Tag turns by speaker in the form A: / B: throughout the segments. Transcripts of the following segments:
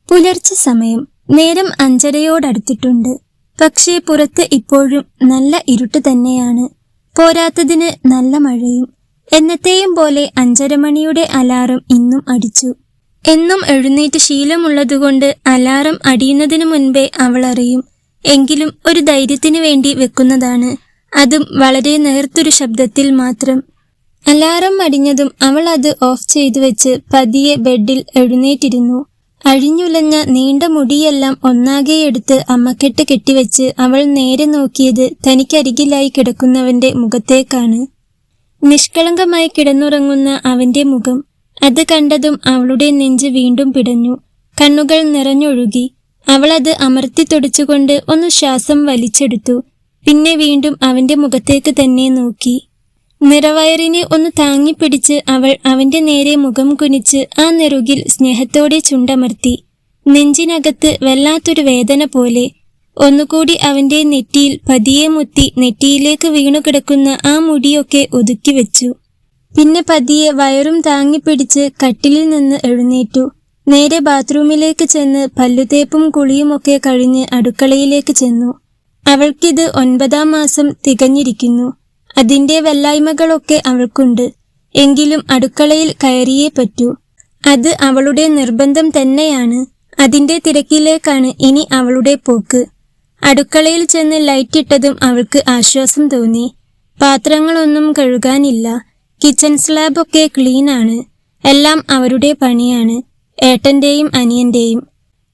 A: പുലർച്ചെ സമയം. നേരം 5:30 പക്ഷേ പുറത്ത് ഇപ്പോഴും നല്ല ഇരുട്ട് തന്നെയാണ്. പോരാത്തതിന് നല്ല മഴയും. എന്നത്തെയും പോലെ 5:30 മണിയുടെ അലാറം ഇന്നും അടിച്ചു. എന്നും എഴുന്നേറ്റ് ശീലമുള്ളതുകൊണ്ട് അലാറം അടിയുന്നതിനു മുൻപേ അവൾ അറിയും. എങ്കിലും ഒരു ധൈര്യത്തിന് വേണ്ടി വെക്കുന്നതാണ്. അതും വളരെ നേർത്തൊരു ശബ്ദത്തിൽ മാത്രം. അലാറം അടിഞ്ഞതും അവൾ അത് ഓഫ് ചെയ്തു വെച്ച് പതിയെ ബെഡിൽ എഴുന്നേറ്റിരുന്നു. അഴിഞ്ഞുലഞ്ഞ നീണ്ട മുടിയെല്ലാം ഒന്നാകെയെടുത്ത് അമ്മക്കെട്ട് കെട്ടിവെച്ച് അവൾ നേരെ നോക്കിയത് തനിക്കരികിലായി കിടക്കുന്നവന്റെ മുഖത്തേക്കാണ്. നിഷ്കളങ്കമായി കിടന്നുറങ്ങുന്ന അവന്റെ മുഖം. അത് കണ്ടതും അവളുടെ നെഞ്ച് വീണ്ടും പിടഞ്ഞു. കണ്ണുകൾ നിറഞ്ഞൊഴുകി. അവൾ അത് അമർത്തി തുടച്ചുകൊണ്ട് ഒന്ന് ശ്വാസം വലിച്ചെടുത്തു. പിന്നെ വീണ്ടും അവന്റെ മുഖത്തേക്ക് തന്നെ നോക്കി. നിറവയറിനെ ഒന്ന് താങ്ങിപ്പിടിച്ച് അവൾ അവന്റെ നേരെ മുഖം കുനിച്ച് ആ നെറുകിൽ സ്നേഹത്തോടെ ചുണ്ടമർത്തി. നെഞ്ചിനകത്ത് വല്ലാത്തൊരു വേദന പോലെ. ഒന്നുകൂടി അവന്റെ നെറ്റിയിൽ പതിയെ മുത്തി നെറ്റിയിലേക്ക് വീണുകിടക്കുന്ന ആ മുടിയൊക്കെ ഒതുക്കി വെച്ചു. പിന്നെ പതിയെ വയറും താങ്ങിപ്പിടിച്ച് കട്ടിലിൽ നിന്ന് എഴുന്നേറ്റു. നേരെ ബാത്റൂമിലേക്ക് ചെന്ന് പല്ലുതേപ്പും കുളിയുമൊക്കെ കഴിഞ്ഞ് അടുക്കളയിലേക്ക് ചെന്നു. അവൾക്കിത് 9ാം മാസം തികഞ്ഞിരിക്കുന്നു. അതിന്റെ വല്ലായ്മകളൊക്കെ അവൾക്കുണ്ട്. എങ്കിലും അടുക്കളയിൽ കയറിയേ പറ്റൂ. അത് അവളുടെ നിർബന്ധം തന്നെയാണ്. അതിന്റെ തിരക്കിലേക്കാണ് ഇനി അവളുടെ പോക്ക്. അടുക്കളയിൽ ചെന്ന് ലൈറ്റ് ഇട്ടതും അവൾക്ക് ആശ്വാസം തോന്നി. പാത്രങ്ങളൊന്നും കഴുകാനില്ല. കിച്ചൺ സ്ലാബൊക്കെ ക്ലീനാണ്. എല്ലാം അവരുടെ പണിയാണ്, ഏട്ടന്റെയും അനിയന്റെയും.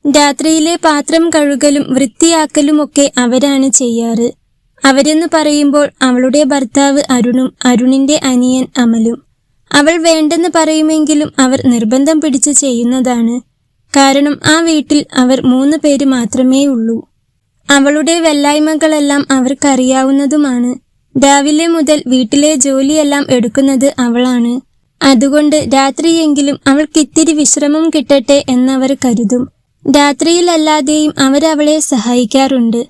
A: രാത്രിയിലെ പാത്രം കഴുകലും വൃത്തിയാക്കലുമൊക്കെ അവരാണ് ചെയ്യാറ്. അവരെന്ന് പറയുമ്പോൾ അവളുടെ ഭർത്താവ് അരുണും അരുണിന്റെ അനിയൻ അമലും. അവൾ വേണ്ടെന്ന് പറയുമെങ്കിലും അവർ നിർബന്ധം പിടിച്ച് ചെയ്യുന്നതാണ്. കാരണം ആ വീട്ടിൽ അവർ 3 പേര് മാത്രമേ ഉള്ളൂ. അവളുടെ വല്ലായ്മകളെല്ലാം അവർക്കറിയാവുന്നതുമാണ്. രാവിലെ മുതൽ വീട്ടിലെ ജോലിയെല്ലാം എടുക്കുന്നത് അവളാണ്. അതുകൊണ്ട് രാത്രിയെങ്കിലും അവൾക്കിത്തിരി വിശ്രമം കിട്ടട്ടെ എന്നവർ കരുതും. രാത്രിയിലല്ലാതെയും അവരവളെ സഹായിക്കാറുണ്ട്.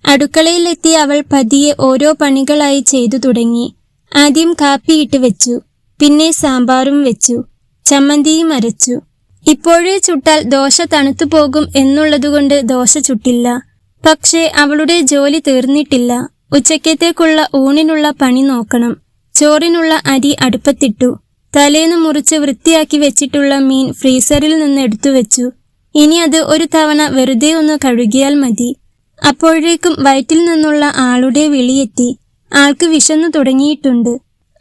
A: അടുക്കളയിലെത്തി അവൾ പതിയെ ഓരോ പണികളായി ചെയ്തു തുടങ്ങി. ആദ്യം കാപ്പിയിട്ട് വെച്ചു. പിന്നെ സാമ്പാറും വെച്ചു. ചമ്മന്തിയും അരച്ചു. ഇപ്പോഴേ ചുട്ടാൽ ദോശ തണുത്തു പോകും എന്നുള്ളതുകൊണ്ട് ദോശ ചുട്ടില്ല. പക്ഷേ അവളുടെ ജോലി തീർന്നിട്ടില്ല. ഉച്ചക്കത്തേക്കുള്ള ഊണിനുള്ള പണി നോക്കണം. ചോറിനുള്ള അരി അടുപ്പത്തിട്ടു. തലേന്ന് മുറിച്ച് വൃത്തിയാക്കി വെച്ചിട്ടുള്ള മീൻ ഫ്രീസറിൽ നിന്ന് എടുത്തു വെച്ചു. ഇനി അത് ഒരു തവണ വെറുതെ ഒന്ന് കഴുകിയാൽ മതി. അപ്പോഴേക്കും വയറ്റിൽ നിന്നുള്ള ആളുടെ വിളിയെത്തി. ആൾക്ക് വിശന്നു തുടങ്ങിയിട്ടുണ്ട്.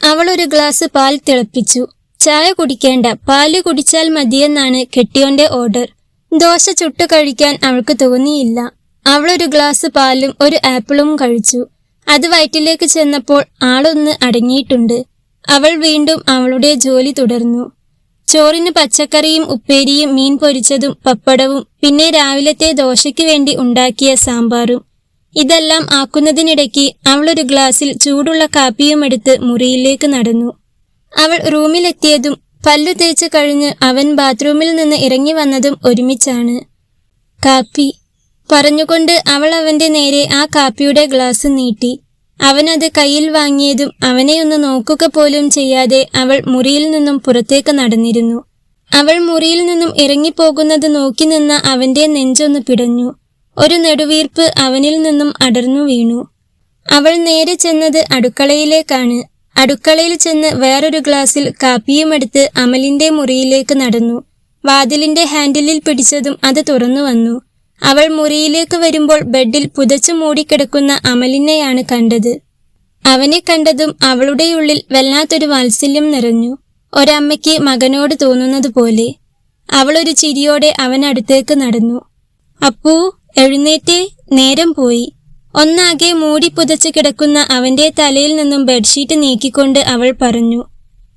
A: അവൾ ഒരു ഗ്ലാസ് പാൽ തിളപ്പിച്ചു. ചായ കുടിക്കേണ്ട, പാല് കുടിച്ചാൽ മതിയെന്നാണ് കെട്ടിയോന്റെ ഓർഡർ. ദോശ ചുട്ടു കഴിക്കാൻ അവൾക്ക് തോന്നിയില്ല. അവളൊരു ഗ്ലാസ് പാലും ഒരു ആപ്പിളും കഴിച്ചു. അത് വയറ്റിലേക്ക് ചെന്നപ്പോൾ ആളൊന്ന് അടങ്ങിയിട്ടുണ്ട്. അവൾ വീണ്ടും അവളുടെ ജോലി തുടർന്നു. ചോറിന് പച്ചക്കറിയും ഉപ്പേരിയും മീൻ പൊരിച്ചതും പപ്പടവും പിന്നെ രാവിലത്തെ ദോശയ്ക്ക് വേണ്ടി ഉണ്ടാക്കിയ സാമ്പാറും. ഇതെല്ലാം ആക്കുന്നതിനിടയ്ക്ക് അവളൊരു ഗ്ലാസ്സിൽ ചൂടുള്ള കാപ്പിയുമെടുത്ത് മുറിയിലേക്ക് നടന്നു. അവൾ റൂമിലെത്തിയതും പല്ലു തേച്ച് കഴിഞ്ഞ് അവൻ ബാത്റൂമിൽ നിന്ന് ഇറങ്ങി വന്നതും ഒരുമിച്ചാണ്. കാപ്പി പറഞ്ഞുകൊണ്ട് അവൾ അവന്റെ നേരെ ആ കാപ്പിയുടെ ഗ്ലാസ് നീട്ടി. അവനത് കയ്യിൽ വാങ്ങിയതും അവനെ ഒന്ന് നോക്കുക പോലും ചെയ്യാതെ അവൾ മുറിയിൽ നിന്നും പുറത്തേക്ക് നടന്നിരുന്നു. അവൾ മുറിയിൽ നിന്നും ഇറങ്ങിപ്പോകുന്നത് നോക്കി നിന്ന അവന്റെ നെഞ്ചൊന്ന് പിടഞ്ഞു. ഒരു നെടുവീർപ്പ് അവനിൽ നിന്നും അടർന്നു വീണു. അവൾ നേരെ ചെന്നത് അടുക്കളയിലേക്കാണ്. അടുക്കളയിൽ ചെന്ന് വേറൊരു ഗ്ലാസ്സിൽ കാപ്പിയുമെടുത്ത് അമലിന്റെ മുറിയിലേക്ക് നടന്നു. വാതിലിന്റെ ഹാൻഡിലിൽ പിടിച്ചതും അത് തുറന്നു വന്നു. അവൾ മുറിയിലേക്ക് വരുമ്പോൾ ബെഡിൽ പുതച്ചു മൂടിക്കിടക്കുന്ന അമലിനെയാണ് കണ്ടത്. അവനെ കണ്ടതും അവളുടെ ഉള്ളിൽ വല്ലാത്തൊരു വാത്സല്യം നിറഞ്ഞു. ഒരമ്മയ്ക്ക് മകനോട് തോന്നുന്നത് പോലെ. അവളൊരു ചിരിയോടെ അവനടുത്തേക്ക് നടന്നു. അപ്പൂ, എഴുന്നേറ്റേ, നേരം പോയി. ഒന്നാകെ മൂടി പുതച്ച് കിടക്കുന്ന അവന്റെ തലയിൽ നിന്നും ബെഡ്ഷീറ്റ് നീക്കിക്കൊണ്ട് അവൾ പറഞ്ഞു.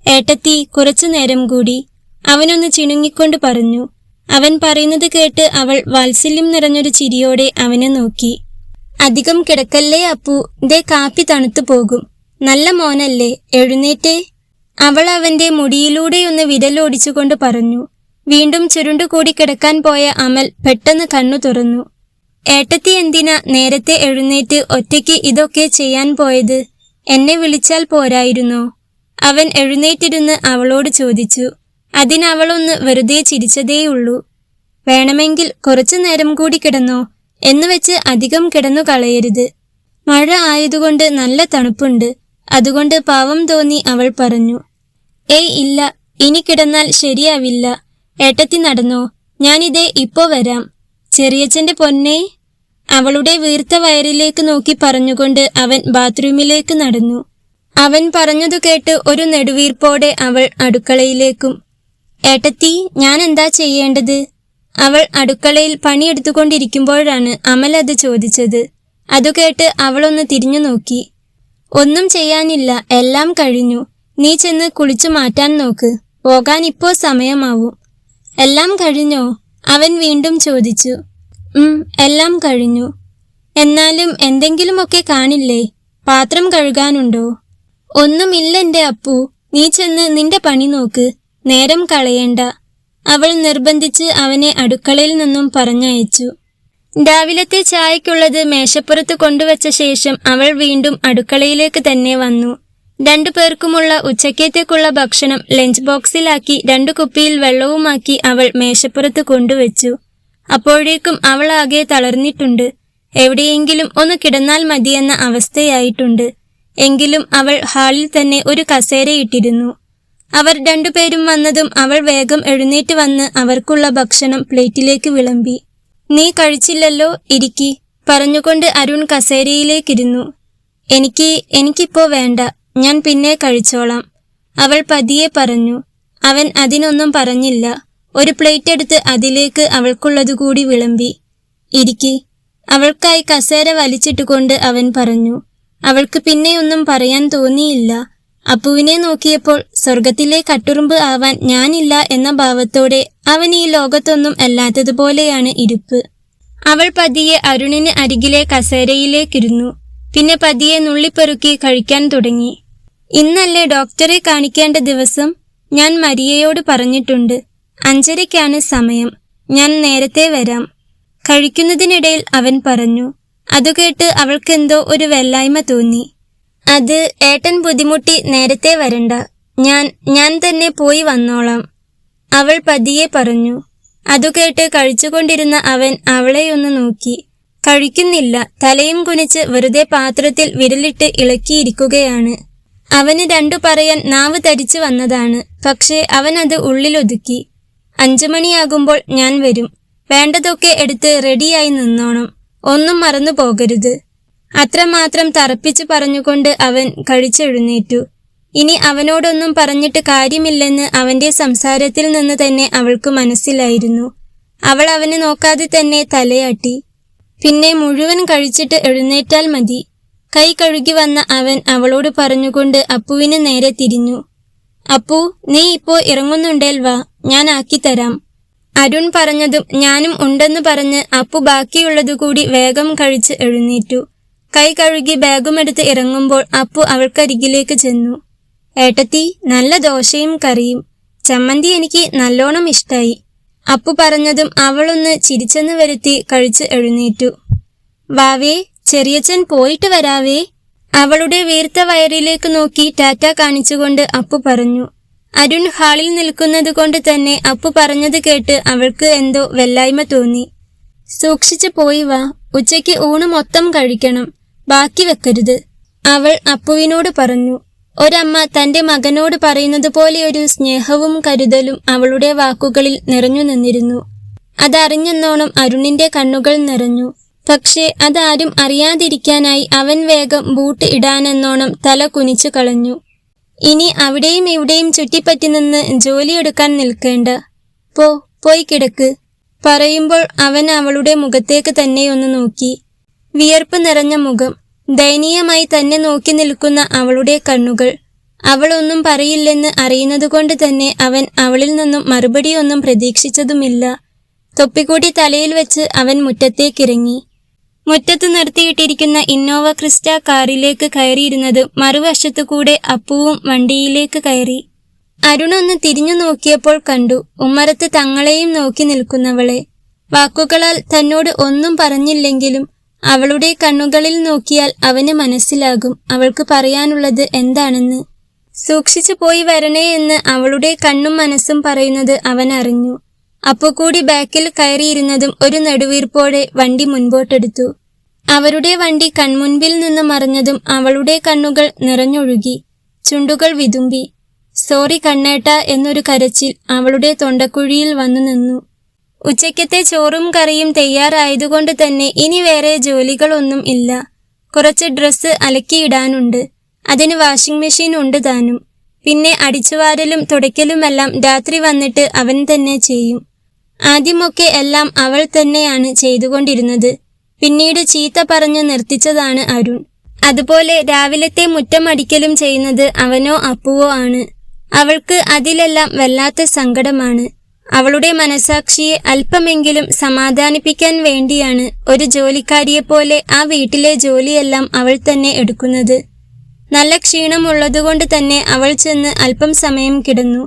A: ഏട്ടത്തി, കുറച്ചു നേരം കൂടി. അവനൊന്ന് ചിണുങ്ങിക്കൊണ്ട് പറഞ്ഞു. അവൻ പറയുന്നത് കേട്ട് അവൾ വാത്സല്യം നിറഞ്ഞൊരു ചിരിയോടെ അവനെ നോക്കി. അധികം കിടക്കല്ലേ അപ്പു, ദേ കാപ്പി തണുത്തു പോകും. നല്ല മോനല്ലേ, എഴുന്നേറ്റേ. അവൾ അവന്റെ മുടിയിലൂടെയൊന്ന് വിരലോടിച്ചുകൊണ്ട് പറഞ്ഞു. വീണ്ടും ചുരുണ്ടുകൂടി കിടക്കാൻ പോയ അമൽ പെട്ടെന്ന് കണ്ണു തുറന്നു. ഏട്ടത്തി എന്തിനാ നേരത്തെ എഴുന്നേറ്റ് ഒറ്റയ്ക്ക് ഇതൊക്കെ ചെയ്യാൻ പോയത്? എന്നെ വിളിച്ചാൽ പോരായിരുന്നോ? അവൻ എഴുന്നേറ്റിരുന്ന് അവളോട് ചോദിച്ചു. അതിനവളൊന്ന് വെറുതെ ചിരിച്ചതേയുള്ളൂ. വേണമെങ്കിൽ കുറച്ചു നേരം കൂടി കിടന്നോ, എന്നുവെച്ച് അധികം കിടന്നു കളയരുത്. മഴ ആയതുകൊണ്ട് നല്ല തണുപ്പുണ്ട്, അതുകൊണ്ട് പാവം തോന്നി അവൾ പറഞ്ഞു. ഏയ് ഇല്ല, ഇനി കിടന്നാൽ ശരിയാവില്ല. ഏട്ടത്തി നടന്നോ, ഞാനിതേ ഇപ്പോ വരാം. ചെറിയച്ഛന്റെ പൊന്നേ, അവളുടെ വീർത്ത വയറിലേക്ക് നോക്കി പറഞ്ഞുകൊണ്ട് അവൻ ബാത്റൂമിലേക്ക് നടന്നു. അവൻ പറഞ്ഞതു കേട്ട് ഒരു നെടുവീർപ്പോടെ അവൾ അടുക്കളയിലേക്കും. ഏട്ടത്തി, ഞാൻ എന്താ ചെയ്യേണ്ടത്? അവൾ അടുക്കളയിൽ പണിയെടുത്തുകൊണ്ടിരിക്കുമ്പോഴാണ് അമൽ അത് ചോദിച്ചത്. അതു കേട്ട് അവളൊന്ന് തിരിഞ്ഞു നോക്കി. ഒന്നും ചെയ്യാനില്ല, എല്ലാം കഴിഞ്ഞു. നീ ചെന്ന് കുളിച്ചു മാറ്റാൻ നോക്ക്, പോകാൻ ഇപ്പോ സമയമാവും. എല്ലാം കഴിഞ്ഞോ? അവൻ വീണ്ടും ചോദിച്ചു. എല്ലാം കഴിഞ്ഞു. എന്നാലും എന്തെങ്കിലുമൊക്കെ കാണില്ലേ? പാത്രം കഴുകാനുണ്ടോ? ഒന്നുമില്ലെന്റെ അപ്പു, നീ ചെന്ന് നിന്റെ പണി നോക്ക്, നേരം കളയണ്ട. അവൾ നിർബന്ധിച്ച് അവനെ അടുക്കളയിൽ നിന്നും പറഞ്ഞയച്ചു. രാവിലത്തെ ചായക്കുള്ളത് മേശപ്പുറത്ത് കൊണ്ടുവച്ച ശേഷം അവൾ വീണ്ടും അടുക്കളയിലേക്ക് തന്നെ വന്നു. 2 പേർക്കുമുള്ള ഉച്ചക്കത്തേക്കുള്ള ഭക്ഷണം ലഞ്ച് ബോക്സിലാക്കി 2 കുപ്പിയിൽ വെള്ളവുമാക്കി അവൾ മേശപ്പുറത്ത് കൊണ്ടുവച്ചു. അപ്പോഴേക്കും അവൾ ആകെ തളർന്നിട്ടുണ്ട്. എവിടെയെങ്കിലും ഒന്ന് കിടന്നാൽ മതിയെന്ന അവസ്ഥയായിട്ടുണ്ട്. എങ്കിലും അവൾ ഹാളിൽ തന്നെ ഒരു കസേരയിട്ടിരുന്നു. അവർ 2 പേരും വന്നതും അവൾ വേഗം എഴുന്നേറ്റ് വന്ന് അവർക്കുള്ള ഭക്ഷണം പ്ലേറ്റിലേക്ക് വിളമ്പി. നീ കഴിച്ചില്ലല്ലോ, ഇരിക്കി, പറഞ്ഞുകൊണ്ട് അരുൺ കസേരയിലേക്കിരുന്നു. എനിക്കിപ്പോ വേണ്ട, ഞാൻ പിന്നെ കഴിച്ചോളാം, അവൾ പതിയെ പറഞ്ഞു. അവൻ അതിനൊന്നും പറഞ്ഞില്ല. ഒരു പ്ലേറ്റ് എടുത്ത് അതിലേക്ക് അവൾക്കുള്ളതുകൂടി വിളമ്പി. ഇരിക്കി, അവൾക്കായി കസേര വലിച്ചിട്ടുകൊണ്ട് അവൻ പറഞ്ഞു. അവൾക്ക് പിന്നെയൊന്നും പറയാൻ തോന്നിയില്ല. അപ്പുവിനെ നോക്കിയപ്പോൾ സ്വർഗത്തിലെ കട്ടുറുമ്പ് ആവാൻ ഞാനില്ല എന്ന ഭാവത്തോടെ അവൻ ഈ ലോകത്തൊന്നും അല്ലാത്തതുപോലെയാണ് ഇരിപ്പ്. അവൾ പതിയെ അരുണിന് അരികിലെ കസേരയിലേക്കിരുന്നു. പിന്നെ പതിയെ നുള്ളിപ്പെറുക്കി കഴിക്കാൻ തുടങ്ങി. ഇന്നല്ലേ ഡോക്ടറെ കാണിക്കേണ്ട ദിവസം? ഞാൻ മരിയയോട് പറഞ്ഞിട്ടുണ്ട്. 5:30 സമയം. ഞാൻ നേരത്തെ വരാം. കഴിക്കുന്നതിനിടയിൽ അവൻ പറഞ്ഞു. അതുകേട്ട് അവൾക്കെന്തോ ഒരു വെല്ലായ്മ തോന്നി. അത് ഏട്ടൻ ബുദ്ധിമുട്ടി നേരത്തെ വരണ്ട, ഞാൻ തന്നെ പോയി വന്നോളാം, അവൾ പതിയെ പറഞ്ഞു. അതുകേട്ട് കഴിച്ചുകൊണ്ടിരുന്ന അവൻ അവളെയൊന്ന് നോക്കി. കഴിക്കുന്നില്ല, തലയും കുനിച്ച് വെറുതെ പാത്രത്തിൽ വിരലിട്ട് ഇളക്കിയിരിക്കുകയാണ്. അവന് 2 പറയാൻ നാവ് തരിച്ചു വന്നതാണ്. പക്ഷേ അവൻ അത് ഉള്ളിലൊതുക്കി. 5 മണിയാകുമ്പോൾ ഞാൻ വരും. വേണ്ടതൊക്കെ എടുത്ത് റെഡിയായി നിന്നോണം, ഒന്നും മറന്നു പോകരുത്. അത്രമാത്രം തറപ്പിച്ചു പറഞ്ഞുകൊണ്ട് അവൻ കഴിച്ചെഴുന്നേറ്റു. ഇനി അവനോടൊന്നും പറഞ്ഞിട്ട് കാര്യമില്ലെന്ന് അവന്റെ സംസാരത്തിൽ നിന്ന് തന്നെ അവൾക്ക് മനസ്സിലായിരുന്നു. അവൾ അവനെ നോക്കാതെ തന്നെ തലയാട്ടി. പിന്നെ മുഴുവൻ കഴിച്ചിട്ട് എഴുന്നേറ്റാൽ മതി. കൈ കഴുകി വന്ന അവൻ അവളോട് പറഞ്ഞുകൊണ്ട് അപ്പുവിന് നേരെ തിരിഞ്ഞു. അപ്പു, നീ ഇപ്പോ ഇറങ്ങുന്നുണ്ടേൽ വാ, ഞാൻ ആക്കിത്തരാം. അരുൺ പറഞ്ഞതും ഞാനും ഉണ്ടെന്ന് പറഞ്ഞ് അപ്പു ബാക്കിയുള്ളതുകൂടി വേഗം കഴിച്ച് എഴുന്നേറ്റു. കൈ കഴുകി ബാഗുമെടുത്ത് ഇറങ്ങുമ്പോൾ അപ്പു അവൾക്കരികിലേക്ക് ചെന്നു. ഏട്ടത്തി, നല്ല ദോശയും കറിയും. ചമ്മന്തി എനിക്ക് നല്ലോണം ഇഷ്ടായി, അപ്പു പറഞ്ഞതും അവളൊന്ന് ചിരിച്ചെന്ന് വരുത്തി കഴിച്ച് എഴുന്നേറ്റു. വാവേ, ചെറിയച്ഛൻ പോയിട്ട് വരാവേ, അവളുടെ വീർത്ത വയറിലേക്ക് നോക്കി ടാറ്റ കാണിച്ചുകൊണ്ട് അപ്പു പറഞ്ഞു. അരുൺ ഹാളിൽ നിൽക്കുന്നത് കൊണ്ട് തന്നെ അപ്പു പറഞ്ഞത് കേട്ട് അവൾക്ക് എന്തോ വെല്ലായ്മ തോന്നി. സൂക്ഷിച്ചു പോയി വാ, ഉച്ചയ്ക്ക് ഊണ് മൊത്തം കഴിക്കണം, ബാക്കി വെക്കരുത്, അവൾ അപ്പുവിനോട് പറഞ്ഞു. ഒരമ്മ തന്റെ മകനോട് പറയുന്നത് പോലെ ഒരു സ്നേഹവും കരുതലും അവളുടെ വാക്കുകളിൽ നിറഞ്ഞു നിന്നിരുന്നു. അതറിഞ്ഞെന്നോണം അരുണിന്റെ കണ്ണുകൾ നിറഞ്ഞു. പക്ഷേ അതാരും അറിയാതിരിക്കാനായി അവൻ വേഗം ബൂട്ട് ഇടാനെന്നോണം തല കുനിച്ചു കളഞ്ഞു. ഇനി അവിടെയും ഇവിടെയും ചുറ്റിപ്പറ്റി നിന്ന് ജോലിയെടുക്കാൻ നിൽക്കേണ്ട, പോയി കിടക്ക്, പറയുമ്പോൾ അവൻ അവളുടെ മുഖത്തേക്ക് തന്നെയൊന്ന് നോക്കി. വിയർപ്പ് നിറഞ്ഞ മുഖം, ദയനീയമായി തന്നെ നോക്കി നിൽക്കുന്ന അവളുടെ കണ്ണുകൾ. അവളൊന്നും പറയില്ലെന്ന് അറിയുന്നതുകൊണ്ട് തന്നെ അവൻ അവളിൽ നിന്നും മറുപടിയൊന്നും പ്രതീക്ഷിച്ചതുമില്ല. തൊപ്പിക്കൂട്ടി തലയിൽ വെച്ച് അവൻ മുറ്റത്തേക്കിറങ്ങി. മുറ്റത്ത് നിർത്തിയിട്ടിരിക്കുന്ന ഇന്നോവ ക്രിസ്റ്റ കാറിലേക്ക് കയറിയിരുന്നത് മറുവശത്തുകൂടെ അപ്പുവും വണ്ടിയിലേക്ക് കയറി. അരുണൊന്ന് തിരിഞ്ഞു നോക്കിയപ്പോൾ കണ്ടു ഉമ്മറത്ത് തങ്ങളെയും നോക്കി നിൽക്കുന്നവളെ. വാക്കുകളാൽ തന്നോട് ഒന്നും പറഞ്ഞില്ലെങ്കിലും അവളുടെ കണ്ണുകളിൽ നോക്കിയാൽ അവന് മനസ്സിലാകും അവൾക്ക് പറയാനുള്ളത് എന്താണെന്ന്. സൂക്ഷിച്ചു പോയി വരണേ എന്ന് അവളുടെ കണ്ണും മനസ്സും പറയുന്നത് അവൻ അറിഞ്ഞു. അപ്പു കൂടി ബാക്കിൽ കയറിയിരുന്നതും ഒരു നെടുവീർപ്പോടെ വണ്ടി മുൻപോട്ടെടുത്തു. അവരുടെ വണ്ടി കൺമുൻപിൽ നിന്ന് മറഞ്ഞതും അവളുടെ കണ്ണുകൾ നിറഞ്ഞൊഴുകി, ചുണ്ടുകൾ വിതുമ്പി. സോറി കണ്ണേട്ട എന്നൊരു കരച്ചിൽ അവളുടെ തൊണ്ടക്കുഴിയിൽ വന്നു നിന്നു. ഉച്ചയ്ക്കത്തെ ചോറും കറിയും തയ്യാറായതുകൊണ്ട് തന്നെ ഇനി വേറെ ജോലികളൊന്നും ഇല്ല. കുറച്ച് ഡ്രസ്സ് അലക്കിയിടാനുണ്ട്. അതിന് വാഷിംഗ് മെഷീൻ ഉണ്ട് താനും. പിന്നെ അടിച്ചുവാരലും തുടയ്ക്കലുമെല്ലാം രാത്രി വന്നിട്ട് അവൻ തന്നെ ചെയ്യും. ആദ്യമൊക്കെ എല്ലാം അവൾ തന്നെയാണ് ചെയ്തുകൊണ്ടിരുന്നത്. പിന്നീട് ചീത്ത പറഞ്ഞു നിർത്തിച്ചതാണ് അരുൺ. അതുപോലെ രാവിലത്തെ മുറ്റമടിക്കലും ചെയ്യുന്നത് അവനോ അപ്പുവോ ആണ്. അവൾക്ക് അതിലെല്ലാം വല്ലാത്ത സങ്കടമാണ്. അവളുടെ മനസാക്ഷിയെ അല്പമെങ്കിലും സമാധാനിപ്പിക്കാൻ വേണ്ടിയാണ് ഒരു ജോലിക്കാരിയെപ്പോലെ ആ വീട്ടിലെ ജോലിയെല്ലാം അവൾ തന്നെ എടുക്കുന്നത്. നല്ല ക്ഷീണമുള്ളതുകൊണ്ട് തന്നെ അവൾ ചെന്ന് അല്പം സമയം കിടന്നു.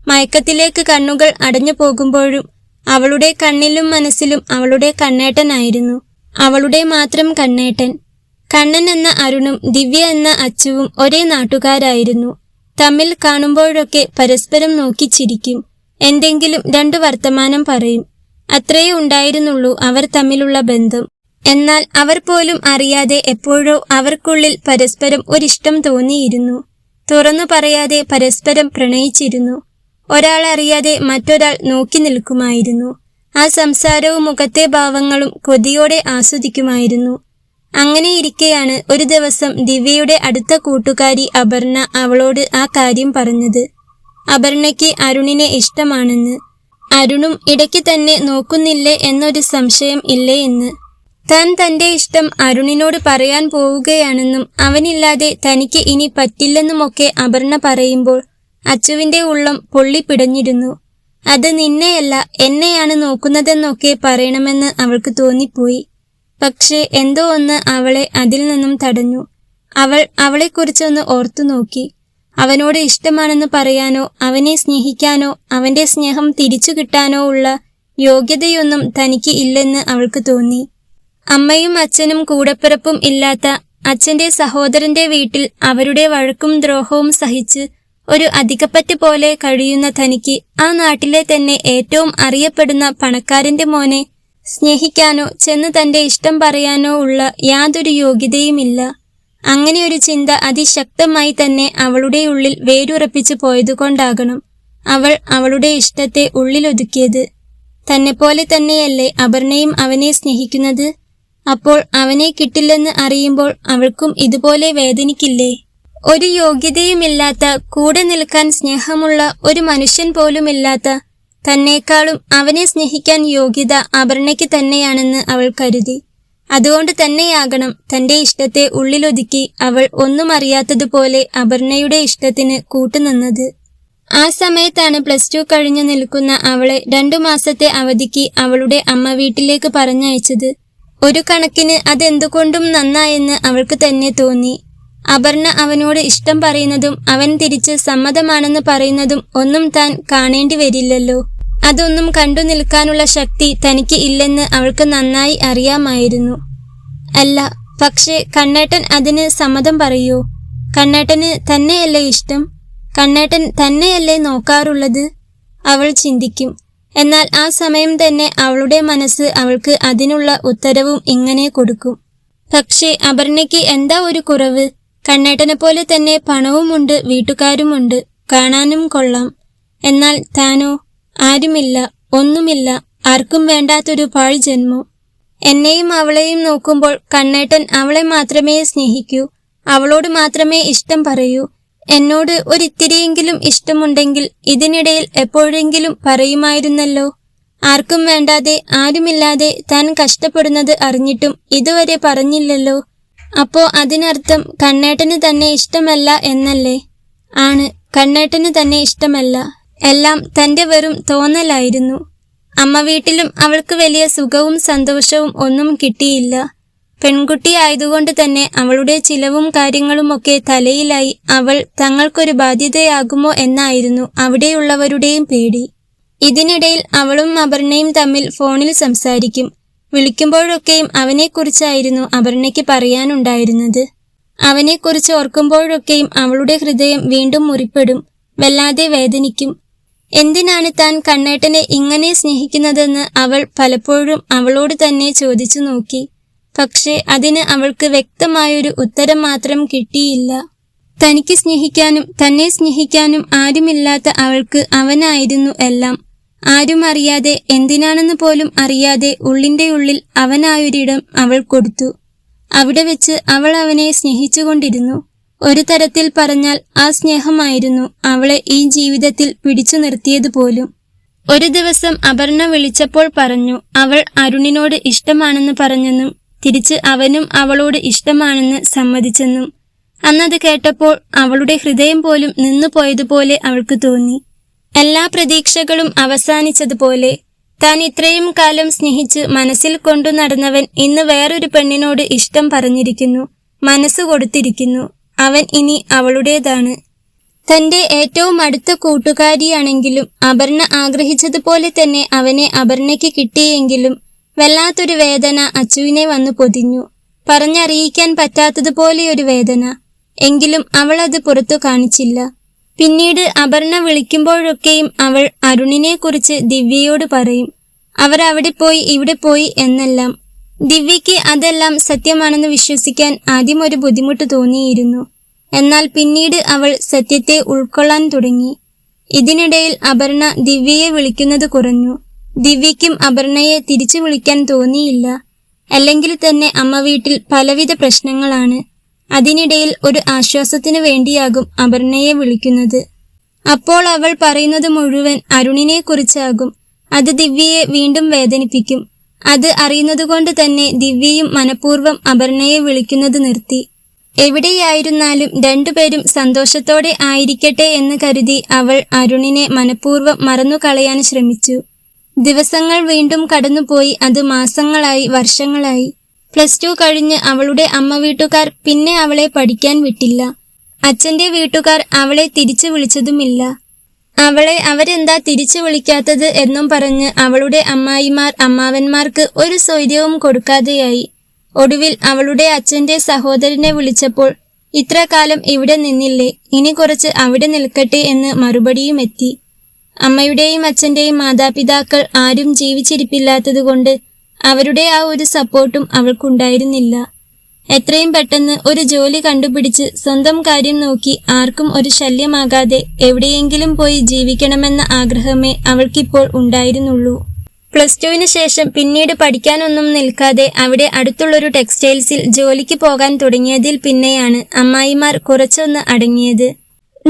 A: മയക്കത്തിലേക്ക് കണ്ണുകൾ അടഞ്ഞു പോകുമ്പോഴും അവളുടെ കണ്ണിലും മനസ്സിലും അവളുടെ കണ്ണേട്ടനായിരുന്നു. അവളുടെ മാത്രം കണ്ണേട്ടൻ. കണ്ണൻ എന്ന അരുണും ദിവ്യ എന്ന അച്ചുവും ഒരേ നാട്ടുകാരായിരുന്നു. തമ്മിൽ കാണുമ്പോഴൊക്കെ പരസ്പരം നോക്കി ചിരിക്കും. എന്തെങ്കിലും രണ്ടു വർത്തമാനം പറയും. അത്രയേ ഉണ്ടായിരുന്നുള്ളൂ അവർ തമ്മിലുള്ള ബന്ധം. എന്നാൽ അവർ പോലും അറിയാതെ എപ്പോഴോ അവർക്കുള്ളിൽ പരസ്പരം ഒരിഷ്ടം തോന്നിയിരുന്നു. തുറന്നു പറയാതെ പരസ്പരം പ്രണയിച്ചിരുന്നു. ഒരാൾ അറിയാതെ മറ്റൊരാൾ നോക്കി നിൽക്കുമായിരുന്നു. ആ സംസാരവും മുഖത്തെ ഭാവങ്ങളും കൊതിയോടെ ആസ്വദിക്കുമായിരുന്നു. അങ്ങനെയിരിക്കെയാണ് ഒരു ദിവസം ദിവ്യയുടെ അടുത്ത കൂട്ടുകാരി അപർണ അവളോട് ആ കാര്യം പറഞ്ഞത്. അപർണയ്ക്ക് അരുണിനെ ഇഷ്ടമാണെന്ന്. അരുണും ഇടയ്ക്ക് തന്നെ നോക്കുന്നില്ലേ എന്നൊരു സംശയം ഇല്ലേ എന്ന്. താൻ തന്റെ ഇഷ്ടം അരുണിനോട് പറയാൻ പോവുകയാണെന്നും അവനില്ലാതെ തനിക്ക് ഇനി പറ്റില്ലെന്നുമൊക്കെ അപർണ പറയുമ്പോൾ അച്ചുവിന്റെ ഉള്ളം പൊള്ളിപ്പിടഞ്ഞിരുന്നു. അത് നിന്നെയല്ല എന്നെയാണ് നോക്കുന്നതെന്നൊക്കെ പറയണമെന്ന് അവൾക്ക് തോന്നിപ്പോയി. പക്ഷേ എന്തോ ഒന്ന് അവളെ അതിൽ നിന്നും തടഞ്ഞു. അവൾ അവളെക്കുറിച്ചൊന്ന് ഓർത്തു നോക്കി. അവനോട് ഇഷ്ടമാണെന്ന് പറയാനോ അവനെ സ്നേഹിക്കാനോ അവന്റെ സ്നേഹം തിരിച്ചു കിട്ടാനോ ഉള്ള യോഗ്യതയൊന്നും തനിക്ക് ഇല്ലെന്ന് അവൾക്ക് തോന്നി. അമ്മയും അച്ഛനും കൂടപ്പിറപ്പും ഇല്ലാത്ത അച്ഛന്റെ സഹോദരന്റെ വീട്ടിൽ അവരുടെ വഴക്കും ദ്രോഹവും സഹിച്ച് ഒരു അധികപ്പറ്റ് പോലെ കഴിയുന്ന തനിക്ക് ആ നാട്ടിലെ തന്നെ ഏറ്റവും അറിയപ്പെടുന്ന പണക്കാരന്റെ മോനെ സ്നേഹിക്കാനോ ചെന്ന് തന്റെ ഇഷ്ടം പറയാനോ ഉള്ള യാതൊരു യോഗ്യതയുമില്ല. അങ്ങനെയൊരു ചിന്ത അതിശക്തമായി തന്നെ അവളുടെ ഉള്ളിൽ വേരുറപ്പിച്ചു പോയതുകൊണ്ടാകണം അവൾ അവളുടെ ഇഷ്ടത്തെ ഉള്ളിലൊതുക്കിയത്. തന്നെപ്പോലെ തന്നെയല്ലേ അപർണയും അവനെ സ്നേഹിക്കുന്നത്? അപ്പോൾ അവനെ കിട്ടില്ലെന്ന് അറിയുമ്പോൾ അവൾക്കും ഇതുപോലെ വേദനിക്കില്ലേ? ഒരു യോഗ്യതയുമില്ലാത്ത, കൂടെ നിൽക്കാൻ സ്നേഹമുള്ള ഒരു മനുഷ്യൻ പോലുമില്ലാത്ത തന്നേക്കാളും അവനെ സ്നേഹിക്കാൻ യോഗ്യത അപർണയ്ക്ക് തന്നെയാണെന്ന് അവൾ കരുതി. അതുകൊണ്ട് തന്നെയാകണം തന്റെ ഇഷ്ടത്തെ ഉള്ളിലൊതുക്കി അവൾ ഒന്നും അറിയാത്തതുപോലെ അപർണയുടെ ഇഷ്ടത്തിന് കൂട്ടുനിന്നത്. ആ സമയത്താണ് +2 കഴിഞ്ഞു നിൽക്കുന്ന അവളെ 2 മാസത്തെ അവധിക്ക് അവളുടെ അമ്മ വീട്ടിലേക്ക് പറഞ്ഞയച്ചത്. ഒരു കണക്കിന് അതെന്തുകൊണ്ടും നന്നായെന്ന് അവൾക്ക് തന്നെ തോന്നി. അപർണ അവനോട് ഇഷ്ടം പറയുന്നതും അവൻ തിരിച്ച് സമ്മതമാണെന്ന് പറയുന്നതും ഒന്നും താൻ കാണേണ്ടി വരില്ലല്ലോ. അതൊന്നും കണ്ടു നിൽക്കാനുള്ള ശക്തി തനിക്ക് ഇല്ലെന്ന് അവൾക്ക് നന്നായി അറിയാമായിരുന്നു. അല്ല, പക്ഷേ കണ്ണേട്ടൻ അതിന് സമ്മതം പറയൂ? കണ്ണേട്ടന് തന്നെയല്ലേ ഇഷ്ടം? കണ്ണേട്ടൻ തന്നെയല്ലേ നോക്കാറുള്ളത്? അവൾ ചിന്തിക്കും. എന്നാൽ ആ സമയം തന്നെ അവളുടെ മനസ്സ് അവൾക്ക് അതിനുള്ള ഉത്തരവും ഇങ്ങനെ കൊടുക്കും. പക്ഷേ അപർണയ്ക്ക് എന്താ ഒരു കുറവ്? കണ്ണേട്ടനെ പോലെ തന്നെ പണവുമുണ്ട്, വീട്ടുകാരുമുണ്ട്, കാണാനും കൊള്ളാം. എന്നാൽ താനോ? ആരുമില്ല, ഒന്നുമില്ല, ആർക്കും വേണ്ടാത്തൊരു പാഴ് ജന്മം. എന്നെയും അവളെയും നോക്കുമ്പോൾ കണ്ണേട്ടൻ അവളെ മാത്രമേ സ്നേഹിക്കൂ, അവളോട് മാത്രമേ ഇഷ്ടം പറയൂ. എന്നോട് ഒരിത്തിരിയെങ്കിലും ഇഷ്ടമുണ്ടെങ്കിൽ ഇതിനിടയിൽ എപ്പോഴെങ്കിലും പറയുമായിരുന്നല്ലോ. ആർക്കും വേണ്ടാതെ ആരുമില്ലാതെ താൻ കഷ്ടപ്പെടുന്നത് അറിഞ്ഞിട്ടും ഇതുവരെ പറഞ്ഞില്ലല്ലോ. അപ്പോ അതിനർത്ഥം കണ്ണേട്ടന് തന്നെ ഇഷ്ടമല്ല എന്നല്ലേ? ആണ്, കണ്ണേട്ടന് തന്നെ ഇഷ്ടമല്ല. എല്ലാം തന്റെ വെറും തോന്നലായിരുന്നു. അമ്മ വീട്ടിലും അവൾക്ക് വലിയ സുഖവും സന്തോഷവും ഒന്നും കിട്ടിയില്ല. പെൺകുട്ടി ആയതുകൊണ്ട് തന്നെ അവളുടെ ചിലവും കാര്യങ്ങളുമൊക്കെ തലയിലായി അവൾ തങ്ങൾക്കൊരു ബാധ്യതയാകുമോ എന്നായിരുന്നു അവിടെയുള്ളവരുടെയും പേടി. ഇതിനിടയിൽ അവളും അപർണയും തമ്മിൽ ഫോണിൽ സംസാരിക്കും. വിളിക്കുമ്പോഴൊക്കെയും അവനെക്കുറിച്ചായിരുന്നു അപർണയ്ക്ക് പറയാനുണ്ടായിരുന്നത്. അവനെക്കുറിച്ച് ഓർക്കുമ്പോഴൊക്കെയും അവളുടെ ഹൃദയം വീണ്ടും മുറിപ്പെടും, വല്ലാതെ വേദനിക്കും. എന്തിനാണ് താൻ കണ്ണേട്ടനെ ഇങ്ങനെ സ്നേഹിക്കുന്നതെന്ന് അവൾ പലപ്പോഴും അവളോട് തന്നെ ചോദിച്ചു നോക്കി. പക്ഷേ അതിന് അവൾക്ക് വ്യക്തമായൊരു ഉത്തരം മാത്രം കിട്ടിയില്ല. തനിക്ക് സ്നേഹിക്കാനും തന്നെ സ്നേഹിക്കാനും ആരുമില്ലാത്ത അവൾക്ക് അവനായിരുന്നു എല്ലാം. ആരും അറിയാതെ, എന്തിനാണെന്ന് പോലും അറിയാതെ ഉള്ളിന്റെ ഉള്ളിൽ അവനായൊരിടം അവൾ കൊടുത്തു. അവിടെ വെച്ച് അവൾ അവനെ സ്നേഹിച്ചുകൊണ്ടിരുന്നു. ഒരു തരത്തിൽ പറഞ്ഞാൽ ആ സ്നേഹമായിരുന്നു അവളെ ഈ ജീവിതത്തിൽ പിടിച്ചു നിർത്തിയതുപോലും. ഒരു ദിവസം അപർണ വിളിച്ചപ്പോൾ പറഞ്ഞു അവൾ അരുണിനോട് ഇഷ്ടമാണെന്ന് പറഞ്ഞെന്നും തിരിച്ച് അവനും അവളോട് ഇഷ്ടമാണെന്ന് സമ്മതിച്ചെന്നും. അന്നത് കേട്ടപ്പോൾ അവളുടെ ഹൃദയം പോലും നിന്നുപോയതുപോലെ അവൾക്ക് തോന്നി. എല്ലാ പ്രതീക്ഷകളും അവസാനിച്ചതുപോലെ. താൻ ഇത്രയും കാലം സ്നേഹിച്ച് മനസ്സിൽ കൊണ്ടു നടന്നവൻ ഇന്ന് വേറൊരു പെണ്ണിനോട് ഇഷ്ടം പറഞ്ഞിരിക്കുന്നു, മനസ്സ് കൊടുത്തിരിക്കുന്നു. അവൻ ഇനി അവളുടേതാണ്. തന്റെ ഏറ്റവും അടുത്ത കൂട്ടുകാരിയാണെങ്കിലും അപർണ ആഗ്രഹിച്ചതുപോലെ തന്നെ അവനെ അപർണയ്ക്ക് കിട്ടിയെങ്കിലും വല്ലാത്തൊരു വേദന അച്ചുവിനെ വന്നു പൊതിഞ്ഞു. പറഞ്ഞറിയിക്കാൻ പറ്റാത്തതുപോലെയൊരു വേദന. എങ്കിലും അവൾ അത് പുറത്തു കാണിച്ചില്ല. പിന്നീട് അപർണ വിളിക്കുമ്പോഴൊക്കെയും അവൾ അരുണിനെ കുറിച്ച് ദിവ്യയോട് പറയും. അവർ അവിടെ പോയി ഇവിടെ പോയി എന്നെല്ലാം. ദിവ്യയ്ക്ക് അതെല്ലാം സത്യമാണെന്ന് വിശ്വസിക്കാൻ ആദ്യം ഒരു ബുദ്ധിമുട്ട് തോന്നിയിരുന്നു. എന്നാൽ പിന്നീട് അവൾ സത്യത്തെ ഉൾക്കൊള്ളാൻ തുടങ്ങി. ഇതിനിടയിൽ അപർണ ദിവ്യയെ വിളിക്കുന്നത് കുറഞ്ഞു. ദിവ്യയ്ക്കും അപർണയെ തിരിച്ചു വിളിക്കാൻ തോന്നിയില്ല. അല്ലെങ്കിൽ തന്നെ അമ്മ വീട്ടിൽ പലവിധ പ്രശ്നങ്ങളാണ്. അതിനിടയിൽ ഒരു ആശ്വാസത്തിനു വേണ്ടിയാകും അപർണയെ വിളിക്കുന്നത്. അപ്പോൾ അവൾ പറയുന്നത് മുഴുവൻ അരുണിനെ കുറിച്ചാകും. അത് ദിവ്യയെ വീണ്ടും വേദനിപ്പിക്കും. അത് അറിയുന്നതുകൊണ്ട് തന്നെ ദിവ്യയും മനഃപൂർവ്വം അപർണയെ വിളിക്കുന്നത് നിർത്തി. എവിടെയായിരുന്നാലും രണ്ടുപേരും സന്തോഷത്തോടെ ആയിരിക്കട്ടെ എന്ന് കരുതി അവൾ അരുണിനെ മനഃപൂർവ്വം മറന്നുകളയാൻ ശ്രമിച്ചു. ദിവസങ്ങൾ വീണ്ടും കടന്നുപോയി. അത് മാസങ്ങളായി, വർഷങ്ങളായി. +2 കഴിഞ്ഞ് അവളുടെ അമ്മ വീട്ടുകാർ പിന്നെ അവളെ പഠിക്കാൻ വിട്ടില്ല. അച്ഛന്റെ വീട്ടുകാർ അവളെ തിരിച്ചു വിളിച്ചതുമില്ല. അവളെ അവരെന്താ തിരിച്ചു വിളിക്കാത്തത് എന്നും പറഞ്ഞ് അവളുടെ അമ്മായിമാർ അമ്മാവന്മാർക്ക് ഒരു സ്വൈര്യവും കൊടുക്കാതെയായി. ഒടുവിൽ അവളുടെ അച്ഛന്റെ സഹോദരനെ വിളിച്ചപ്പോൾ ഇത്ര കാലം ഇവിടെ നിന്നില്ലേ, ഇനി കുറച്ച് അവിടെ നിൽക്കട്ടെ എന്ന് മറുപടിയും എത്തി. അമ്മയുടെയും അച്ഛന്റെയും മാതാപിതാക്കൾ ആരും ജീവിച്ചിരിപ്പില്ലാത്തതുകൊണ്ട് അവരുടെ ആ ഒരു സപ്പോർട്ടും അവൾക്കുണ്ടായിരുന്നില്ല. എത്രയും പെട്ടെന്ന് ഒരു ജോലി കണ്ടുപിടിച്ച് സ്വന്തം കാര്യം നോക്കി ആർക്കും ഒരു ശല്യമാകാതെ എവിടെയെങ്കിലും പോയി ജീവിക്കണമെന്ന ആഗ്രഹമേ അവൾക്കിപ്പോൾ ഉണ്ടായിരുന്നുള്ളൂ. +2 ശേഷം പിന്നീട് പഠിക്കാനൊന്നും നിൽക്കാതെ അവിടെ അടുത്തുള്ളൊരു ടെക്സ്റ്റൈൽസിൽ ജോലിക്ക് പോകാൻ തുടങ്ങിയതിൽ പിന്നെയാണ് അമ്മായിമാർ കുറച്ചൊന്ന് അടങ്ങിയത്.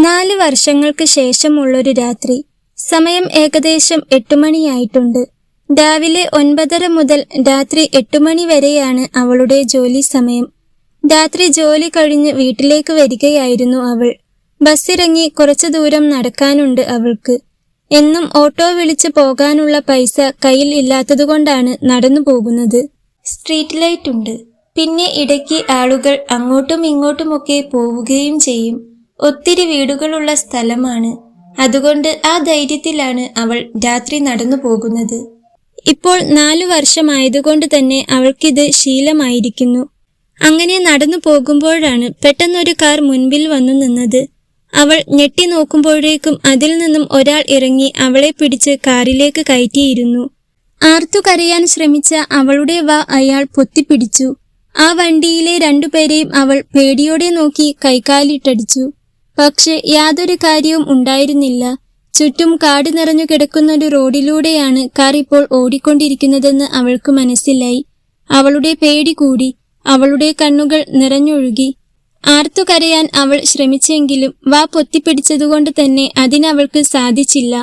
A: 4 വർഷങ്ങൾക്ക് ശേഷമുള്ളൊരു രാത്രി. സമയം ഏകദേശം 8 മണിയായിട്ടുണ്ട്. രാവിലെ 9:30 മുതൽ രാത്രി 8 മണി വരെയാണ് അവളുടെ ജോലി സമയം. രാത്രി ജോലി കഴിഞ്ഞ് വീട്ടിലേക്ക് വരികയായിരുന്നു അവൾ. ബസ്സിറങ്ങി കുറച്ചു ദൂരം നടക്കാനുണ്ട് അവൾക്ക്. എന്നും ഓട്ടോ വിളിച്ച് പോകാനുള്ള പൈസ കയ്യിൽ ഇല്ലാത്തതുകൊണ്ടാണ് നടന്നു പോകുന്നത്. സ്ട്രീറ്റ് ലൈറ്റ് ഉണ്ട്. പിന്നെ ഇടയ്ക്ക് ആളുകൾ അങ്ങോട്ടും ഇങ്ങോട്ടുമൊക്കെ പോവുകയും ചെയ്യും. ഒത്തിരി വീടുകളുള്ള സ്ഥലമാണ്. അതുകൊണ്ട് ആ ധൈര്യത്തിലാണ് അവൾ രാത്രി നടന്നു പോകുന്നത്. ഇപ്പോൾ 4 വർഷമായതുകൊണ്ട് തന്നെ അവൾക്കിത് ശീലമായിരിക്കുന്നു. അങ്ങനെ നടന്നു പോകുമ്പോഴാണ് പെട്ടെന്നൊരു കാർ മുൻപിൽ വന്നു നിന്നത്. അവൾ ഞെട്ടി നോക്കുമ്പോഴേക്കും അതിൽ നിന്നും ഒരാൾ ഇറങ്ങി അവളെ പിടിച്ച് കാറിലേക്ക് കയറ്റിയിരുന്നു. ആർത്തു കരയാൻ ശ്രമിച്ച അവളുടെ അയാൾ പൊത്തിപ്പിടിച്ചു. ആ വണ്ടിയിലെ 2 പേരെയും അവൾ പേടിയോടെ നോക്കി കൈകാലിട്ടടിച്ചു. പക്ഷെ യാതൊരു കാര്യവും ഉണ്ടായിരുന്നില്ല. ചുറ്റും കാട് നിറഞ്ഞു കിടക്കുന്നൊരു റോഡിലൂടെയാണ് കാർ ഇപ്പോൾ ഓടിക്കൊണ്ടിരിക്കുന്നതെന്ന് അവൾക്ക് മനസ്സിലായി. അവളുടെ പേടി കൂടി. അവളുടെ കണ്ണുകൾ നിറഞ്ഞൊഴുകി. ആർത്തു കരയാൻ അവൾ ശ്രമിച്ചെങ്കിലും പൊത്തിപ്പിടിച്ചതുകൊണ്ട് തന്നെ അതിനവൾക്ക് സാധിച്ചില്ല.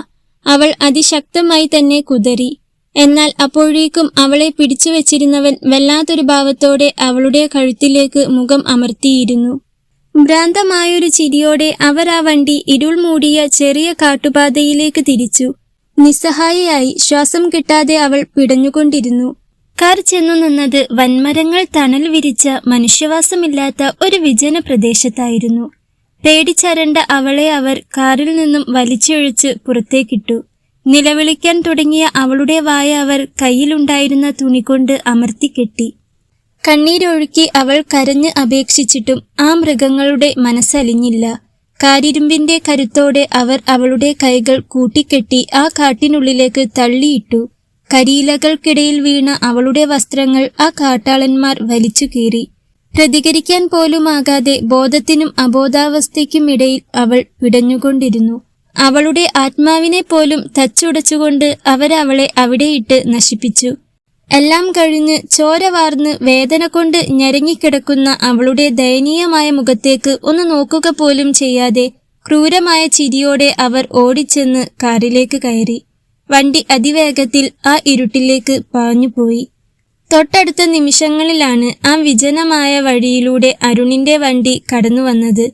A: അവൾ അതിശക്തമായി തന്നെ കുതറി. എന്നാൽ അപ്പോഴേക്കും അവളെ പിടിച്ചു വെച്ചിരുന്നവൻ വല്ലാത്തൊരു ഭാവത്തോടെ അവളുടെ കഴുത്തിലേക്ക് മുഖം അമർത്തിയിരുന്നു. ഭ്രാന്തമായൊരു ചിരിയോടെ അവർ ആ വണ്ടി ഇരുൾ മൂടിയ ചെറിയ കാട്ടുപാതയിലേക്ക് തിരിച്ചു. നിസ്സഹായയായി ശ്വാസം കിട്ടാതെ അവൾ പിടഞ്ഞുകൊണ്ടിരുന്നു. കാർ ചെന്നു നിന്നത് വൻമരങ്ങൾ തണൽ വിരിച്ച മനുഷ്യവാസമില്ലാത്ത ഒരു വിജന പ്രദേശത്തായിരുന്നു. പേടിച്ചരണ്ട അവളെ അവർ കാറിൽ നിന്നും വലിച്ചിഴച്ച് പുറത്തേക്കിട്ടു. നിലവിളിക്കാൻ തുടങ്ങിയ അവളുടെ വായ അവർ കയ്യിലുണ്ടായിരുന്ന തുണി കൊണ്ട് അമർത്തിക്കെട്ടി. കണ്ണീരൊഴുക്കി അവൾ കരഞ്ഞ് അപേക്ഷിച്ചിട്ടും ആ മൃഗങ്ങളുടെ മനസ്സലിഞ്ഞില്ല. കാരിരുമ്പിന്റെ കരുത്തോടെ അവർ അവളുടെ കൈകൾ കൂട്ടിക്കെട്ടി ആ കാട്ടിനുള്ളിലേക്ക് തള്ളിയിട്ടു. കരിയിലകൾക്കിടയിൽ വീണ അവളുടെ വസ്ത്രങ്ങൾ ആ കാട്ടാളന്മാർ വലിച്ചു കീറി. പ്രതികരിക്കാൻ പോലുമാകാതെ ബോധത്തിനും അബോധാവസ്ഥയ്ക്കുമിടയിൽ അവൾ പിടഞ്ഞുകൊണ്ടിരുന്നു. അവളുടെ ആത്മാവിനെ പോലും തച്ചുടച്ചുകൊണ്ട് അവരവളെ അവിടെയിട്ട് നശിപ്പിച്ചു. എല്ലാം കഴിഞ്ഞ് ചോര വാർന്ന് വേദന കൊണ്ട് ഞെരങ്ങിക്കിടക്കുന്ന അവളുടെ ദയനീയമായ മുഖത്തേക്ക് ഒന്ന് നോക്കുക പോലും ചെയ്യാതെ ക്രൂരമായ ചിരിയോടെ അവർ ഓടിച്ചെന്ന് കാറിലേക്ക് കയറി. വണ്ടി അതിവേഗത്തിൽ ആ ഇരുട്ടിലേക്ക് പാഞ്ഞുപോയി. തൊട്ടടുത്ത നിമിഷങ്ങളിലാണ് ആ വിജനമായ വഴിയിലൂടെ അരുണിന്റെ വണ്ടി കടന്നു വന്നത്.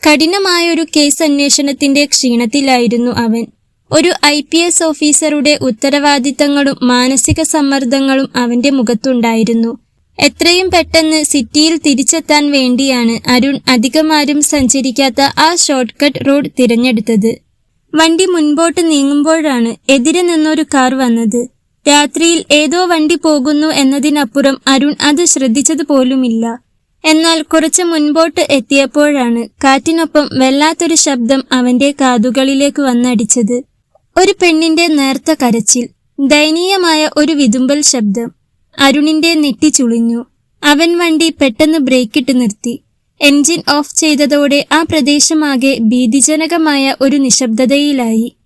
A: കഠിനമായൊരു കേസ് അന്വേഷണത്തിന്റെ ക്ഷീണത്തിലായിരുന്നു അവൻ. ഒരു IPS ഓഫീസറുടെ ഉത്തരവാദിത്തങ്ങളും മാനസിക സമ്മർദ്ദങ്ങളും അവന്റെ മുഖത്തുണ്ടായിരുന്നു. എത്രയും പെട്ടെന്ന് സിറ്റിയിൽ തിരിച്ചെത്താൻ വേണ്ടിയാണ് അരുൺ അധികമാരും സഞ്ചരിക്കാത്ത ആ ഷോർട്ട് കട്ട് റോഡ് തിരഞ്ഞെടുത്തത്. വണ്ടി മുൻപോട്ട് നീങ്ങുമ്പോഴാണ് എതിരെ നിന്നൊരു കാർ വന്നത്. രാത്രിയിൽ ഏതോ വണ്ടി പോകുന്നു എന്നതിനപ്പുറം അരുൺ അത് ശ്രദ്ധിച്ചത് പോലുമില്ല. എന്നാൽ കുറച്ച് മുൻപോട്ട് എത്തിയപ്പോഴാണ് കാറ്റിനൊപ്പം വല്ലാത്തൊരു ശബ്ദം അവന്റെ കാതുകളിലേക്ക് വന്നടിച്ചത്. ഒരു പെണ്ണിന്റെ നേർത്ത കരച്ചിൽ, ദയനീയമായ ഒരു വിതുമ്പൽ ശബ്ദം. അരുണിന്റെ നെറ്റി ചുളിഞ്ഞു. അവൻ വണ്ടി പെട്ടെന്ന് ബ്രേക്കിട്ട് നിർത്തി. എൻജിൻ ഓഫ് ചെയ്തതോടെ ആ പ്രദേശമാകെ ഭീതിജനകമായ ഒരു നിശബ്ദതയിലായി.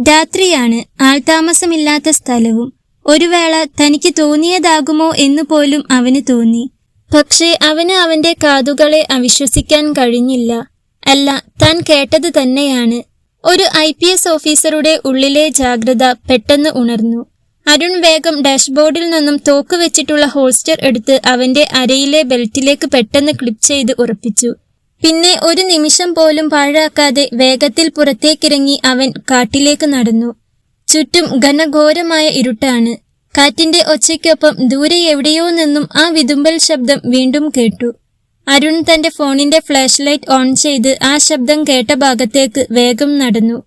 A: രാത്രിയാണ്, ആൾതാമസമില്ലാത്ത സ്ഥലവും. ഒരു വേള തനിക്ക് തോന്നിയതാകുമോ എന്ന് പോലും അവന് തോന്നി. പക്ഷേ അവന് അവന്റെ കാതുകളെ അവിശ്വസിക്കാൻ കഴിഞ്ഞില്ല. അല്ല, താൻ കേട്ടത് തന്നെയാണ്. ഒരു IPS ഓഫീസറുടെ ഉള്ളിലെ ജാഗ്രത പെട്ടെന്ന് ഉണർന്നു. അരുൺ വേഗം ഡാഷ്ബോർഡിൽ നിന്നും തോക്ക് വെച്ചിട്ടുള്ള ഹോൾസ്റ്റർ എടുത്ത് അവന്റെ അരയിലെ ബെൽറ്റിലേക്ക് പെട്ടെന്ന് ക്ലിപ്പ് ചെയ്ത് ഉറപ്പിച്ചു. പിന്നെ ഒരു നിമിഷം പോലും പാഴാക്കാതെ വേഗത്തിൽ പുറത്തേക്കിറങ്ങി അവൻ കാട്ടിലേക്ക് നടന്നു. ചുറ്റും ഘനഘോരമായ ഇരുട്ടാണ്. കാറ്റിന്റെ ഒച്ചയ്ക്കൊപ്പം ദൂരെ എവിടെയോ നിന്നും ആ വിതുമ്പൽ ശബ്ദം വീണ്ടും കേട്ടു. അരുൺ തന്റെ ഫോണിന്റെ ഫ്ലാഷ് ലൈറ്റ് ഓൺ ചെയ്ത് ആ ശബ്ദം കേട്ട ഭാഗത്തേക്ക് വേഗം നടന്നു.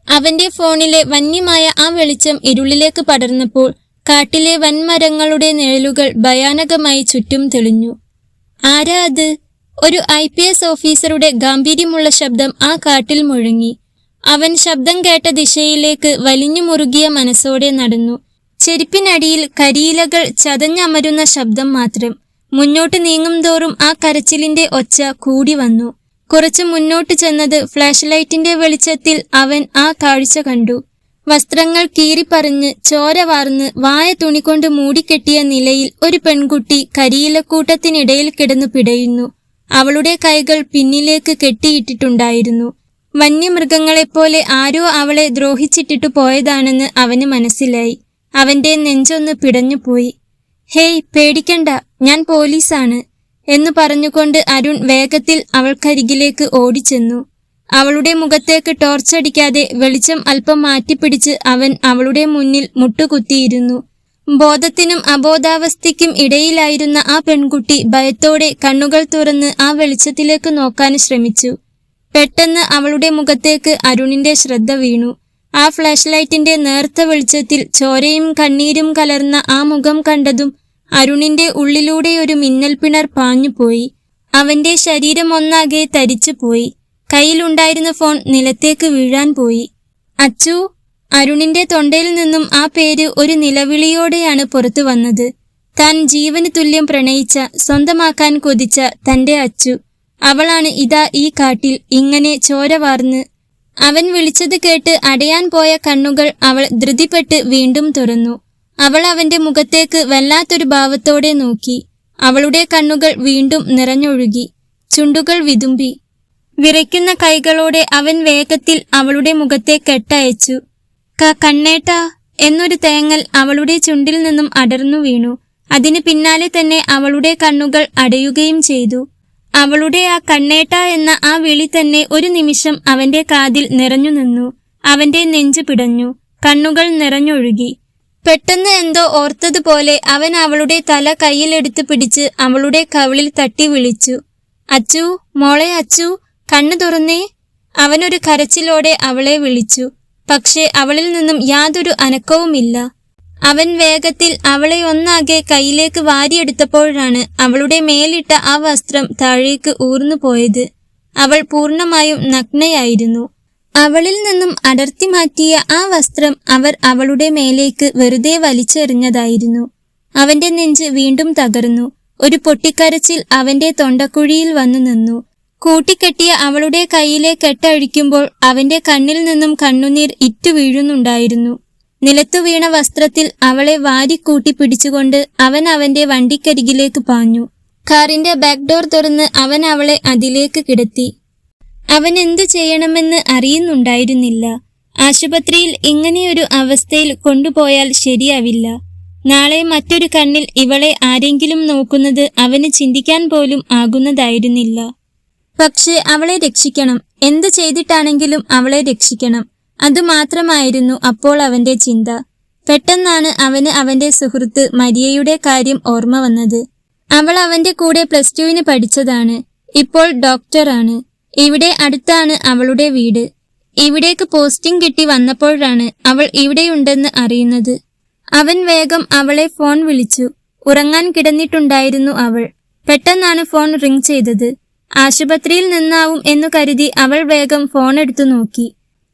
A: അവന്റെ ഫോണിലെ വന്യമായ ആ വെളിച്ചം ഇരുളിലേക്ക് പടർന്നപ്പോൾ കാട്ടിലെ വൻമരങ്ങളുടെ നിഴലുകൾ ഭയാനകമായി ചുറ്റും തെളിഞ്ഞു. ആരാ അത്? ഒരു IPS ഓഫീസറുടെ ഗാംഭീര്യമുള്ള ശബ്ദം ആ കാട്ടിൽ മുഴങ്ങി. അവൻ ശബ്ദം കേട്ട ദിശയിലേക്ക് വലിഞ്ഞു മുറുകിയ മനസ്സോടെ നടന്നു. ചെരുപ്പിനടിയിൽ കരിയിലകൾ ചതഞ്ഞമരുന്ന ശബ്ദം മാത്രം. മുന്നോട്ട് നീങ്ങും തോറും ആ കരച്ചിലിന്റെ ഒച്ച കൂടി വന്നു. കുറച്ച് മുന്നോട്ട് ചെന്നത് ഫ്ലാഷ് ലൈറ്റിന്റെ വെളിച്ചത്തിൽ അവൻ ആ കാഴ്ച കണ്ടു. വസ്ത്രങ്ങൾ കീറിപ്പറിഞ്ഞ് ചോര വാർന്ന് വായ തുണികൊണ്ട് മൂടിക്കെട്ടിയ നിലയിൽ ഒരു പെൺകുട്ടി കരിയിലക്കൂട്ടത്തിനിടയിൽ കിടന്നു പിടയുന്നു. അവളുടെ കൈകൾ പിന്നിലേക്ക് കെട്ടിയിട്ടിട്ടുണ്ടായിരുന്നു. വന്യമൃഗങ്ങളെപ്പോലെ ആരോ അവളെ ദ്രോഹിച്ചിട്ടിട്ടു പോയതാണെന്ന് അവന് മനസ്സിലായി. അവന്റെ നെഞ്ചൊന്ന് പിടഞ്ഞുപോയി. ഹേയ്, പേടിക്കണ്ട, ഞാൻ പോലീസാണ് എന്ന് പറഞ്ഞുകൊണ്ട് അരുൺ വേഗത്തിൽ അവൾക്കരികിലേക്ക് ഓടിച്ചെന്നു. അവളുടെ മുഖത്തേക്ക് ടോർച്ചടിക്കാതെ വെളിച്ചം അല്പം മാറ്റിപ്പിടിച്ച് അവൻ അവളുടെ മുന്നിൽ മുട്ടുകുത്തിയിരുന്നു. ബോധത്തിനും അബോധാവസ്ഥയ്ക്കും ഇടയിലായിരുന്ന ആ പെൺകുട്ടി ഭയത്തോടെ കണ്ണുകൾ തുറന്ന് ആ വെളിച്ചത്തിലേക്ക് നോക്കാൻ ശ്രമിച്ചു. പെട്ടെന്ന് അവളുടെ മുഖത്തേക്ക് അരുണിന്റെ ശ്രദ്ധ വീണു. ആ ഫ്ലാഷ് ലൈറ്റിന്റെ നേർത്ത വെളിച്ചത്തിൽ ചോരയും കണ്ണീരും കലർന്ന ആ മുഖം കണ്ടതും അരുണിന്റെ ഉള്ളിലൂടെ ഒരു മിന്നൽ പിണർ പാഞ്ഞുപോയി. അവന്റെ ശരീരം ഒന്നാകെ തരിച്ചുപോയി. കയ്യിലുണ്ടായിരുന്ന ഫോൺ നിലത്തേക്ക് വീഴാൻ പോയി. അച്ചു! അരുണിന്റെ തൊണ്ടയിൽ നിന്നും ആ പേര് ഒരു നിലവിളിയോടെയാണ് പുറത്തു വന്നത്. താൻ ജീവന് തുല്യം പ്രണയിച്ച, സ്വന്തമാക്കാൻ കൊതിച്ച തന്റെ അച്ചു. അവളാണ് ഇതാ ഈ കാട്ടിൽ ഇങ്ങനെ ചോര വാർന്ന്. അവൻ വിളിച്ചത് കേട്ട് അടയാൻ പോയ കണ്ണുകൾ അവൾ ധൃതിപ്പെട്ട് വീണ്ടും തുറന്നു. അവൾ അവന്റെ മുഖത്തേക്ക് വല്ലാത്തൊരു ഭാവത്തോടെ നോക്കി. അവളുടെ കണ്ണുകൾ വീണ്ടും നിറഞ്ഞൊഴുകി. ചുണ്ടുകൾ വിതുമ്പി. വിറയ്ക്കുന്ന കൈകളോടെ അവൻ വേഗത്തിൽ അവളുടെ മുഖത്തെ കെട്ടയച്ചു. കണ്ണേട്ടാ എന്നൊരു തേങ്ങൽ അവളുടെ ചുണ്ടിൽ നിന്നും അടർന്നു വീണു. അതിന് പിന്നാലെ തന്നെ അവളുടെ കണ്ണുകൾ അടയുകയും ചെയ്തു. അവളുടെ ആ കണ്ണേട്ട എന്ന ആ വിളി തന്നെ ഒരു നിമിഷം അവന്റെ കാതിൽ നിറഞ്ഞു നിന്നു. അവന്റെ നെഞ്ചു പിടഞ്ഞു. കണ്ണുകൾ നിറഞ്ഞൊഴുകി. പെട്ടെന്ന് എന്തോ ഓർത്തതുപോലെ അവൻ അവളുടെ തല കയ്യിലെടുത്ത് പിടിച്ച് അവളുടെ കവിളിൽ തട്ടി വിളിച്ചു. അച്ചു, മോളെ അച്ചു, കണ്ണു തുറന്നേ. അവനൊരു കരച്ചിലോടെ അവളെ വിളിച്ചു. പക്ഷേ അവളിൽ നിന്നും യാതൊരു അനക്കവുമില്ല. അവൻ വേഗത്തിൽ അവളെ ഒന്നാകെ കയ്യിലേക്ക് വാരിയെടുത്തപ്പോഴാണ് അവളുടെ മേലിട്ട ആ വസ്ത്രം താഴേക്ക് ഊർന്നു പോയത്. അവൾ പൂർണ്ണമായും നഗ്നയായിരുന്നു. അവളിൽ നിന്നും അടർത്തി മാറ്റിയ ആ വസ്ത്രം അവർ അവളുടെ മേലേക്ക് വെറുതെ വലിച്ചെറിഞ്ഞതായിരുന്നു. അവന്റെ നെഞ്ച് വീണ്ടും തകർന്നു. ഒരു പൊട്ടിക്കരച്ചിൽ അവന്റെ തൊണ്ടക്കുഴിയിൽ വന്നു നിന്നു. കൂട്ടിക്കെട്ടിയ അവളുടെ കയ്യിലെ കെട്ടഴിക്കുമ്പോൾ അവന്റെ കണ്ണിൽ നിന്നും കണ്ണുനീർ ഇറ്റു വീഴുന്നുണ്ടായിരുന്നു. നിലത്തു വീണ വസ്ത്രത്തിൽ അവളെ വാരിക്കൂട്ടി പിടിച്ചുകൊണ്ട് അവൻ അവന്റെ വണ്ടിക്കരികിലേക്ക് പാഞ്ഞു. കാറിന്റെ ബാക്ക് ഡോർ തുറന്ന് അവൻ അവളെ അതിലേക്ക് കിടത്തി. അവൻ എന്തു ചെയ്യണമെന്ന് അറിയുന്നുണ്ടായിരുന്നില്ല. ആശുപത്രിയിൽ ഇങ്ങനെയൊരു അവസ്ഥയിൽ കൊണ്ടുപോയാൽ ശരിയാവില്ല. നാളെ മറ്റൊരു കണ്ണിൽ ഇവളെ ആരെങ്കിലും നോക്കുന്നത് അവന് ചിന്തിക്കാൻ പോലും ആകുന്നതായിരുന്നില്ല. പക്ഷെ അവളെ രക്ഷിക്കണം, എന്തു ചെയ്തിട്ടാണെങ്കിലും അവളെ രക്ഷിക്കണം, അതുമാത്രമായിരുന്നു അപ്പോൾ അവന്റെ ചിന്ത. പെട്ടെന്നാണ് അവന് അവന്റെ സുഹൃത്ത് മരിയയുടെ കാര്യം ഓർമ്മ വന്നത്. അവൾ അവന്റെ കൂടെ +2 പഠിച്ചതാണ്. ഇപ്പോൾ ഡോക്ടറാണ്. ഇവിടെ അടുത്താണ് അവളുടെ വീട്. ഇവിടേക്ക് പോസ്റ്റിംഗ് കിട്ടി വന്നപ്പോഴാണ് അവൾ ഇവിടെയുണ്ടെന്ന് അറിയുന്നത്. അവൻ വേഗം അവളെ ഫോൺ വിളിച്ചു. ഉറങ്ങാൻ കിടന്നിട്ടുണ്ടായിരുന്നു അവൾ. പെട്ടെന്നാണ് ഫോൺ റിംഗ് ചെയ്തത്. ആശുപത്രിയിൽ നിന്നാവും എന്നു കരുതി അവൾ വേഗം ഫോൺ എടുത്തു നോക്കി.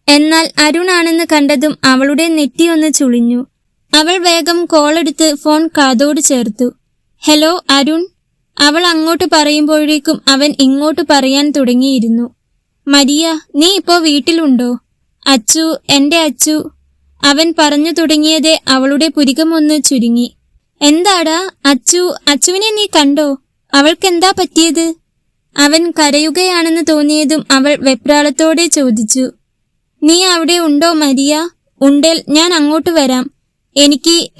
A: എന്നാൽ അരുണാണെന്ന് കണ്ടതും അവളുടെ നെറ്റിയൊന്ന് ചുളിഞ്ഞു. അവൾ വേഗം കോളെടുത്ത് ഫോൺ കാതോട് ചേർത്തു. ഹലോ അരുൺ. അവൾ അങ്ങോട്ട് പറയുമ്പോഴേക്കും അവൻ ഇങ്ങോട്ട് പറയാൻ തുടങ്ങിയിരുന്നു. മരിയ, നീ ഇപ്പോ വീട്ടിലുണ്ടോ? അച്ചു, എന്റെ അച്ചു. അവൻ പറഞ്ഞു തുടങ്ങിയതേ അവളുടെ പുരികമൊന്ന് ചുരുങ്ങി. എന്താടാ അച്ചുവിനെ നീ കണ്ടോ? അവൾക്കെന്താ പറ്റിയത്? അവൻ കരയുകയാണെന്ന് തോന്നിയതും അവൾ വെപ്രാളത്തോടെ ചോദിച്ചു. നീ അവിടെ ഉണ്ടോ മരിയ? ഉണ്ടേൽ ഞാൻ അങ്ങോട്ട് വരാം.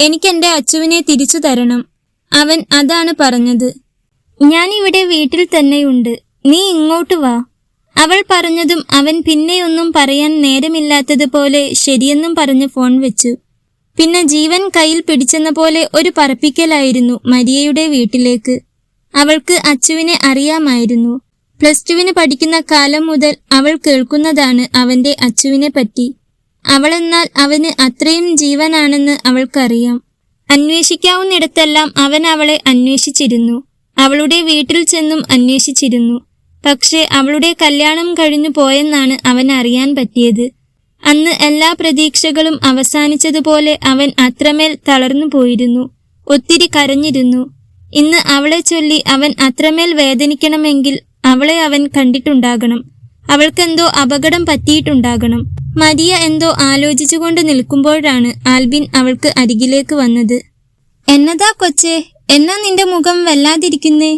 A: എനിക്കെന്റെ അച്ചുവിനെ തിരിച്ചു തരണം. അവൻ അതാണ് പറഞ്ഞത്. ഞാനിവിടെ വീട്ടിൽ തന്നെയുണ്ട്, നീ ഇങ്ങോട്ട് വാ. അവൾ പറഞ്ഞതും അവൻ പിന്നെയൊന്നും പറയാൻ നേരമില്ലാത്തതുപോലെ ശരിയെന്നും പറഞ്ഞ് ഫോൺ വെച്ചു. പിന്നെ ജീവൻ കയ്യിൽ പിടിച്ചെന്ന പോലെ ഒരു പറപ്പിക്കലായിരുന്നു മരിയയുടെ വീട്ടിലേക്ക്. അവൾക്ക് അച്ചുവിനെ അറിയാമായിരുന്നു. +2 പഠിക്കുന്ന കാലം മുതൽ അവൾ കേൾക്കുന്നതാണ് അവന്റെ അച്ചുവിനെ പറ്റി. അവളെന്നാൽ അവന് അത്രയും ജീവനാണെന്ന് അവൾക്കറിയാം. അന്വേഷിക്കാവുന്നിടത്തെല്ലാം അവൻ അവളെ അന്വേഷിച്ചിരുന്നു. അവളുടെ വീട്ടിൽ ചെന്നും അന്വേഷിച്ചിരുന്നു. പക്ഷേ അവളുടെ കല്യാണം കഴിഞ്ഞു പോയെന്നാണ് അവൻ അറിയാൻ പറ്റിയത്. അന്ന് എല്ലാ പ്രതീക്ഷകളും അവസാനിച്ചതുപോലെ അവൻ അത്രമേൽ തളർന്നു പോയിരുന്നു. ഒത്തിരി കരഞ്ഞിരുന്നു. ഇന്ന് അവളെ ചൊല്ലി അവൻ അത്രമേൽ വേദനിക്കണമെങ്കിൽ അവളെ അവൻ കണ്ടിട്ടുണ്ടാകണം. അവൾക്കെന്തോ അപകടം പറ്റിയിട്ടുണ്ടാകണം. മരിയ എന്തോ ആലോചിച്ചുകൊണ്ട് നിൽക്കുമ്പോഴാണ് ആൽബിൻ അവൾക്ക് അരികിലേക്ക് വന്നത്. എന്നതാ കൊച്ചേ, എന്നാ നിന്റെ മുഖം വല്ലാതിരിക്കുന്നേ?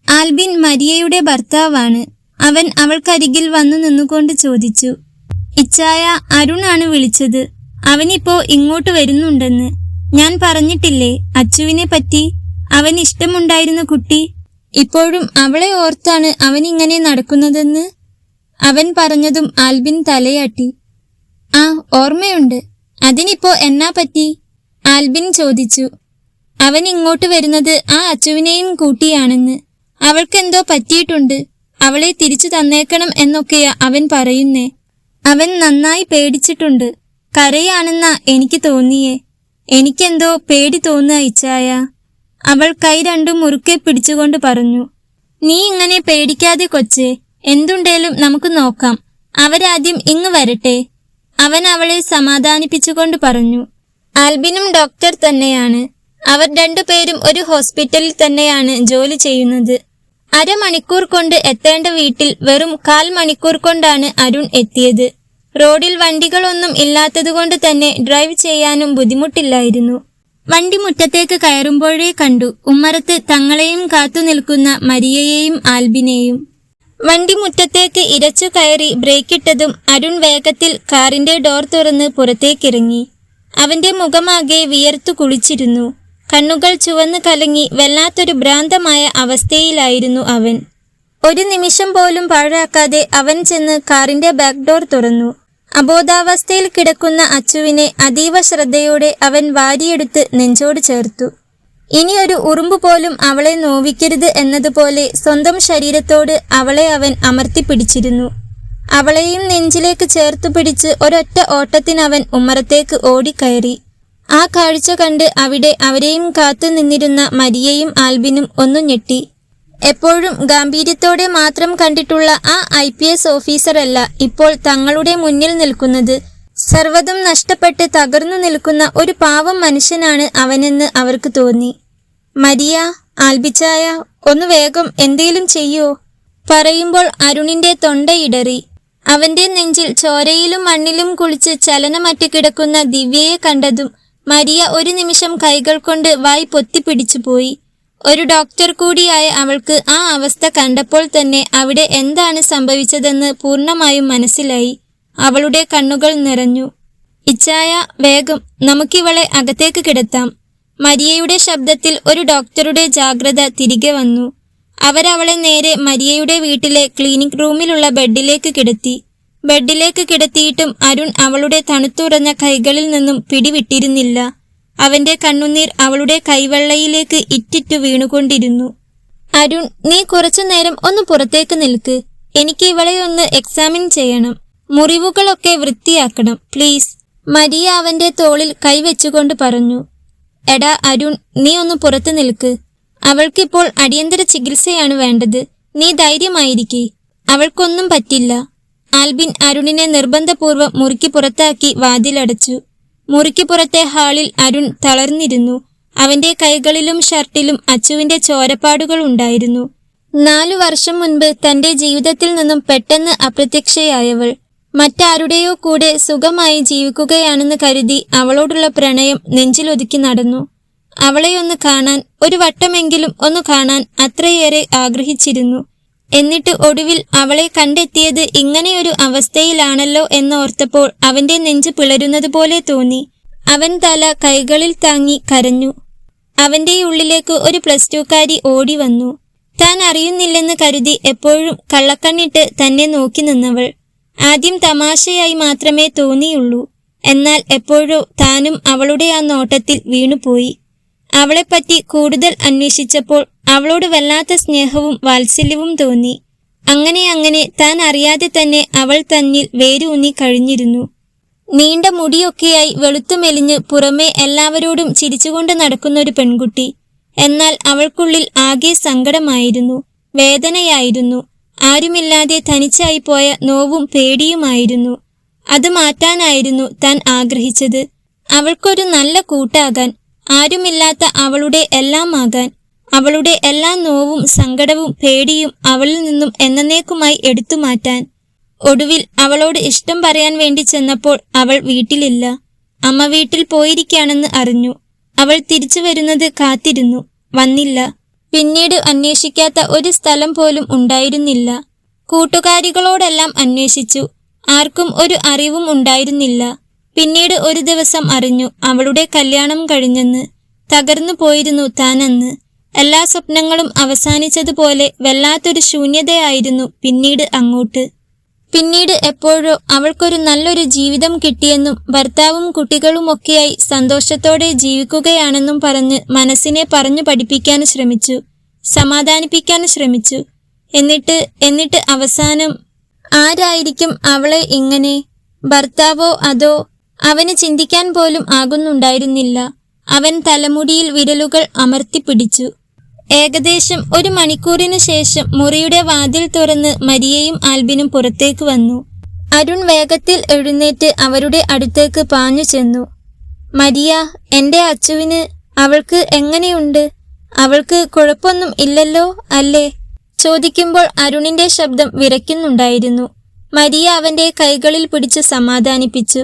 A: ആൽബിൻ മരിയയുടെ ഭർത്താവാണ്. അവൻ അവൾക്കരികിൽ വന്നു നിന്നുകൊണ്ട് ചോദിച്ചു. ഇച്ചായ, അരുണാണ് വിളിച്ചത്. അവനിപ്പോ ഇങ്ങോട്ട് വരുന്നുണ്ടെന്ന്. ഞാൻ പറഞ്ഞിട്ടില്ലേ അച്ചുവിനെ പറ്റി? അവൻ ഇഷ്ടമുണ്ടായിരുന്ന കുട്ടി. ഇപ്പോഴും അവളെ ഓർത്താണ് അവനിങ്ങനെ നടക്കുന്നതെന്ന് അവൻ പറഞ്ഞതും ആൽബിൻ തലയാട്ടി. ആ, ഓർമ്മയുണ്ട്. അതിനിപ്പോ എന്നാ പറ്റി? ആൽബിൻ ചോദിച്ചു. അവൻ ഇങ്ങോട്ട് വരുന്നത് ആ അച്ചുവിനെയും കൂട്ടിയാണെന്ന്. അവൾക്കെന്തോ പറ്റിയിട്ടുണ്ട്. അവളെ തിരിച്ചു തന്നേക്കണം എന്നൊക്കെയാ അവൻ പറയുന്നേ. അവൻ നന്നായി പേടിച്ചിട്ടുണ്ട്. കരയാണെന്നാ എനിക്ക് തോന്നിയേ. എനിക്കെന്തോ പേടി തോന്നുക ഇച്ചായ. അവൾ കൈ രണ്ടും മുറുക്കെ പിടിച്ചുകൊണ്ട് പറഞ്ഞു. നീ ഇങ്ങനെ പേടിക്കാതെ കൊച്ചേ, എന്തുണ്ടേലും നമുക്ക് നോക്കാം. അവരാദ്യം ഇങ്ങ് വരട്ടെ. അവൻ അവളെ സമാധാനിപ്പിച്ചുകൊണ്ട് പറഞ്ഞു. ആൽബിനും ഡോക്ടർ തന്നെയാണ്. അവർ രണ്ടുപേരും ഒരു ഹോസ്പിറ്റലിൽ തന്നെയാണ് ജോലി ചെയ്യുന്നത്. അരമണിക്കൂർ കൊണ്ട് എത്തേണ്ട വീട്ടിൽ വെറും 1/4 മണിക്കൂർ കൊണ്ടാണ് അരുൺ എത്തിയത്. റോഡിൽ വണ്ടികളൊന്നും ഇല്ലാത്തതുകൊണ്ട് തന്നെ ഡ്രൈവ് ചെയ്യാനും ബുദ്ധിമുട്ടില്ലായിരുന്നു. വണ്ടി മുറ്റത്തേക്ക് കയറുമ്പോഴേ കണ്ടു ഉമ്മറത്ത് തങ്ങളെയും കാത്തു നിൽക്കുന്ന മരിയയെയും ആൽബിനെയും. വണ്ടി മുറ്റത്തേക്ക് ഇരച്ചു കയറി ബ്രേക്കിട്ടതും അരുൺ വേഗത്തിൽ കാറിന്റെ ഡോർ തുറന്ന് പുറത്തേക്കിറങ്ങി. അവന്റെ മുഖമാകെ വിയർത്തു കുളിച്ചിരുന്നു. കണ്ണുകൾ ചുവന്നു കലങ്ങി വല്ലാത്തൊരു ഭ്രാന്തമായ അവസ്ഥയിലായിരുന്നു അവൻ. ഒരു നിമിഷം പോലും പാഴാക്കാതെ അവൻ ചെന്ന് കാറിന്റെ ബാക്ക് ഡോർ തുറന്നു. അബോധാവസ്ഥയിൽ കിടക്കുന്ന അച്ചുവിനെ അതീവ ശ്രദ്ധയോടെ അവൻ വാരിയെടുത്ത് നെഞ്ചോട് ചേർത്തു. ഇനി ഒരു ഉറുമ്പ് പോലും അവളെ നോവിക്കരുത് എന്നതുപോലെ സ്വന്തം ശരീരത്തോട് അവളെ അവൻ അമർത്തിപ്പിടിച്ചിരുന്നു. അവളെയും നെഞ്ചിലേക്ക് ചേർത്തു പിടിച്ച് ഒരൊറ്റ ഓട്ടത്തിനവൻ ഉമ്മറത്തേക്ക് ഓടിക്കയറി. ആ കാഴ്ച കണ്ട് അവിടെ അവരെയും കാത്തു നിന്നിരുന്ന മരിയയും ആൽബിനും ഒന്നു ഞെട്ടി. എപ്പോഴും ഗാംഭീര്യത്തോടെ മാത്രം കണ്ടിട്ടുള്ള ആ IPS ഓഫീസറല്ല ഇപ്പോൾ തങ്ങളുടെ മുന്നിൽ നിൽക്കുന്നത്. സർവ്വതും നഷ്ടപ്പെട്ട് തകർന്നു നിൽക്കുന്ന ഒരു പാവം മനുഷ്യനാണ് അവനെന്ന് അവർക്ക് തോന്നി. മരിയ, ആൽബിച്ചായ, ഒന്ന് വേഗം എന്തേലും ചെയ്യോ? പറയുമ്പോൾ അരുണിന്റെ തൊണ്ടയിടറി. അവന്റെ നെഞ്ചിൽ ചോരയിലും മണ്ണിലും കുളിച്ച് ചലനമറ്റ് കിടക്കുന്ന ദിവ്യയെ കണ്ടതും മരിയ ഒരു നിമിഷം കൈകൾ കൊണ്ട് വായി പൊത്തിപ്പിടിച്ചു പോയി. ഒരു ഡോക്ടർ കൂടിയായ അവൾക്ക് ആ അവസ്ഥ കണ്ടപ്പോൾ തന്നെ അവിടെ എന്താണ് സംഭവിച്ചതെന്ന് പൂർണ്ണമായും മനസ്സിലായി. അവളുടെ കണ്ണുകൾ നിറഞ്ഞു. ഇച്ചായ, വേഗം നമുക്കിവളെ അകത്തേക്ക് കിടത്താം. മരിയയുടെ ശബ്ദത്തിൽ ഒരു ഡോക്ടറുടെ ജാഗ്രത തിരികെ വന്നു. അവരവളെ നേരെ മരിയയുടെ വീട്ടിലെ ക്ലിനിക് റൂമിലുള്ള ബെഡിലേക്ക് കിടത്തി. ബെഡിലേക്ക് കിടത്തിയിട്ടും അരുൺ അവളുടെ തണുത്തുറഞ്ഞ കൈകളിൽ നിന്നും പിടിവിട്ടിരുന്നില്ല. അവന്റെ കണ്ണുനീർ അവളുടെ കൈവെള്ളയിലേക്ക് ഇറ്റിറ്റു വീണുകൊണ്ടിരുന്നു. അരുൺ, നീ കുറച്ചു നേരം ഒന്ന് പുറത്തേക്ക് നിൽക്ക്. എനിക്ക് ഇവളെ ഒന്ന് എക്സാമിൻ ചെയ്യണം. മുറിവുകളൊക്കെ വൃത്തിയാക്കണം, പ്ലീസ്. മരിയ അവന്റെ തോളിൽ കൈവച്ചുകൊണ്ട് പറഞ്ഞു. എടാ അരുൺ, നീ ഒന്ന് പുറത്തു നിൽക്ക്. അവൾക്കിപ്പോൾ അടിയന്തര ചികിത്സയാണ് വേണ്ടത്. നീ ധൈര്യമായിരിക്കെ. അവൾക്കൊന്നും പറ്റില്ല. ആൽബിൻ അരുണിനെ നിർബന്ധപൂർവ്വം മുറിക്ക് പുറത്താക്കി വാതിലടച്ചു. മുറിക്ക് പുറത്തെ ഹാളിൽ അരുൺ തളർന്നിരുന്നു. അവന്റെ കൈകളിലും ഷർട്ടിലും അച്ചുവിന്റെ ചോരപ്പാടുകൾ ഉണ്ടായിരുന്നു. 4 വർഷം മുൻപ് തന്റെ ജീവിതത്തിൽ നിന്നും പെട്ടെന്ന് അപ്രത്യക്ഷയായവൾ മറ്റാരുടെയോ കൂടെ സുഖമായി ജീവിക്കുകയാണെന്ന് കരുതി അവളോടുള്ള പ്രണയം നെഞ്ചിലൊതുക്കി നടന്നു. അവളെയൊന്ന് കാണാൻ, ഒരു വട്ടമെങ്കിലും ഒന്ന് കാണാൻ അത്രയേറെ ആഗ്രഹിച്ചിരുന്നു. എന്നിട്ട് ഒടുവിൽ അവളെ കണ്ടെത്തിയത് ഇങ്ങനെയൊരു അവസ്ഥയിലാണല്ലോ എന്നോർത്തപ്പോൾ അവന്റെ നെഞ്ച് പിളരുന്നത് പോലെ തോന്നി. അവൻ തല കൈകളിൽ താങ്ങി കരഞ്ഞു. അവന്റെ ഉള്ളിലേക്ക് ഒരു +2കാരി ഓടി വന്നു. താൻ അറിയുന്നില്ലെന്ന് കരുതി എപ്പോഴും കള്ളക്കണ്ണിട്ട് തന്നെ നോക്കി നിന്നവൾ. ആദ്യം തമാശയായി മാത്രമേ തോന്നിയുള്ളൂ. എന്നാൽ എപ്പോഴോ താനും അവളുടെ ആ നോട്ടത്തിൽ വീണുപോയി. അവളെപ്പറ്റി കൂടുതൽ അന്വേഷിച്ചപ്പോൾ അവളോട് വല്ലാത്ത സ്നേഹവും വാത്സല്യവും തോന്നി. അങ്ങനെ താൻ അറിയാതെ തന്നെ അവൾ തന്നിൽ വേരൂന്നി കഴിഞ്ഞിരുന്നു. നീണ്ട മുടിയൊക്കെയായി വെളുത്തു മെലിഞ്ഞ് പുറമേ എല്ലാവരോടും ചിരിച്ചുകൊണ്ട് നടക്കുന്നൊരു പെൺകുട്ടി. എന്നാൽ അവൾക്കുള്ളിൽ ആകെ സങ്കടമായിരുന്നു, വേദനയായിരുന്നു. ആരുമില്ലാതെ തനിച്ചായി പോയ നോവും പേടിയുമായിരുന്നു. അത് മാറ്റാനായിരുന്നു താൻ ആഗ്രഹിച്ചത്. അവൾക്കൊരു നല്ല കൂട്ടാകാൻ, ആരുമില്ലാത്ത അവളുടെ എല്ലാം ആകാൻ. അവളുടെ എല്ലാ നോവും സങ്കടവും പേടിയും അവളിൽ നിന്നും എന്നേക്കുമായി എടുത്തു മാറ്റാൻ. ഒടുവിൽ അവളോട് ഇഷ്ടം പറയാൻ വേണ്ടി ചെന്നപ്പോൾ അവൾ വീട്ടിലില്ല. അമ്മ വീട്ടിൽ പോയിരിക്കുകയാണെന്ന് അറിഞ്ഞു. അവൾ തിരിച്ചു വരുന്നത് കാത്തിരുന്നു, വന്നില്ല. പിന്നീട് അന്വേഷിക്കാത്ത ഒരു സ്ഥലം പോലും ഉണ്ടായിരുന്നില്ല. കൂട്ടുകാരികളോടെല്ലാം അന്വേഷിച്ചു, ആർക്കും ഒരു അറിവും ഉണ്ടായിരുന്നില്ല. പിന്നീട് ഒരു ദിവസം അറിഞ്ഞു അവളുടെ കല്യാണം കഴിഞ്ഞെന്ന്. തകർന്നു പോയിരുന്നു താനന്ന്. എല്ലാ സ്വപ്നങ്ങളും അവസാനിച്ചതുപോലെ വല്ലാത്തൊരു ശൂന്യതയായിരുന്നു പിന്നീട് അങ്ങോട്ട്. പിന്നീട് എപ്പോഴോ അവൾക്കൊരു നല്ലൊരു ജീവിതം കിട്ടിയെന്നും ഭർത്താവും കുട്ടികളുമൊക്കെയായി സന്തോഷത്തോടെ ജീവിക്കുകയാണെന്നും പറഞ്ഞ് മനസ്സിനെ പറഞ്ഞു പഠിപ്പിക്കാൻ ശ്രമിച്ചു, സമാധാനിപ്പിക്കാൻ ശ്രമിച്ചു. എന്നിട്ട് അവസാനം ആരായിരിക്കും അവളെ ഇങ്ങനെ? ഭർത്താവോ അതോ? അവന് ചിന്തിക്കാൻ പോലും ആകുന്നുണ്ടായിരുന്നില്ല. അവൻ തലമുടിയിൽ വിരലുകൾ അമർത്തിപ്പിടിച്ചു. ഏകദേശം 1 മണിക്കൂറിനു ശേഷം മുറിയുടെ വാതിൽ തുറന്ന് മരിയയും ആൽബിനും പുറത്തേക്ക് വന്നു. അരുൺ വേഗത്തിൽ എഴുന്നേറ്റ് അവരുടെ അടുത്തേക്ക് പാഞ്ഞു ചെന്നു. മരിയ, എന്റെ അച്ചുവിന്, അവൾക്ക് എങ്ങനെയുണ്ട്? അവൾക്ക് കുഴപ്പമൊന്നും ഇല്ലല്ലോ അല്ലേ? ചോദിക്കുമ്പോൾ അരുണിന്റെ ശബ്ദം വിറയ്ക്കുന്നുണ്ടായിരുന്നു. മരിയ അവന്റെ കൈകളിൽ പിടിച്ചു സമാധാനിപ്പിച്ചു.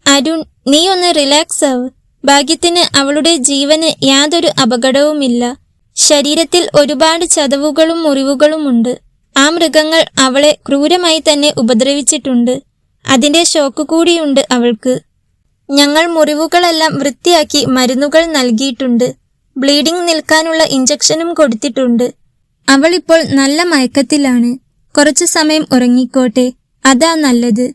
A: അരുൺ, നീ ഒന്ന് റിലാക്സ് ആവ്. ഭാഗ്യത്തിന് അവളുടെ ജീവന് യാതൊരു അപകടവുമില്ല. ശരീരത്തിൽ ഒരുപാട് ചതവുകളും മുറിവുകളുമുണ്ട്. ആ മൃഗങ്ങൾ അവളെ ക്രൂരമായി തന്നെ ഉപദ്രവിച്ചിട്ടുണ്ട്. അതിന്റെ ഷോക്ക് കൂടിയുണ്ട് അവൾക്ക്. ഞങ്ങൾ മുറിവുകളെല്ലാം വൃത്തിയാക്കി മരുന്നുകൾ നൽകിയിട്ടുണ്ട്. ബ്ലീഡിംഗ് നിൽക്കാനുള്ള ഇഞ്ചക്ഷനും കൊടുത്തിട്ടുണ്ട്. അവൾ ഇപ്പോൾ നല്ല മയക്കത്തിലാണ്. കുറച്ചു സമയം ഉറങ്ങിക്കോട്ടെ, അതാ നല്ലത്.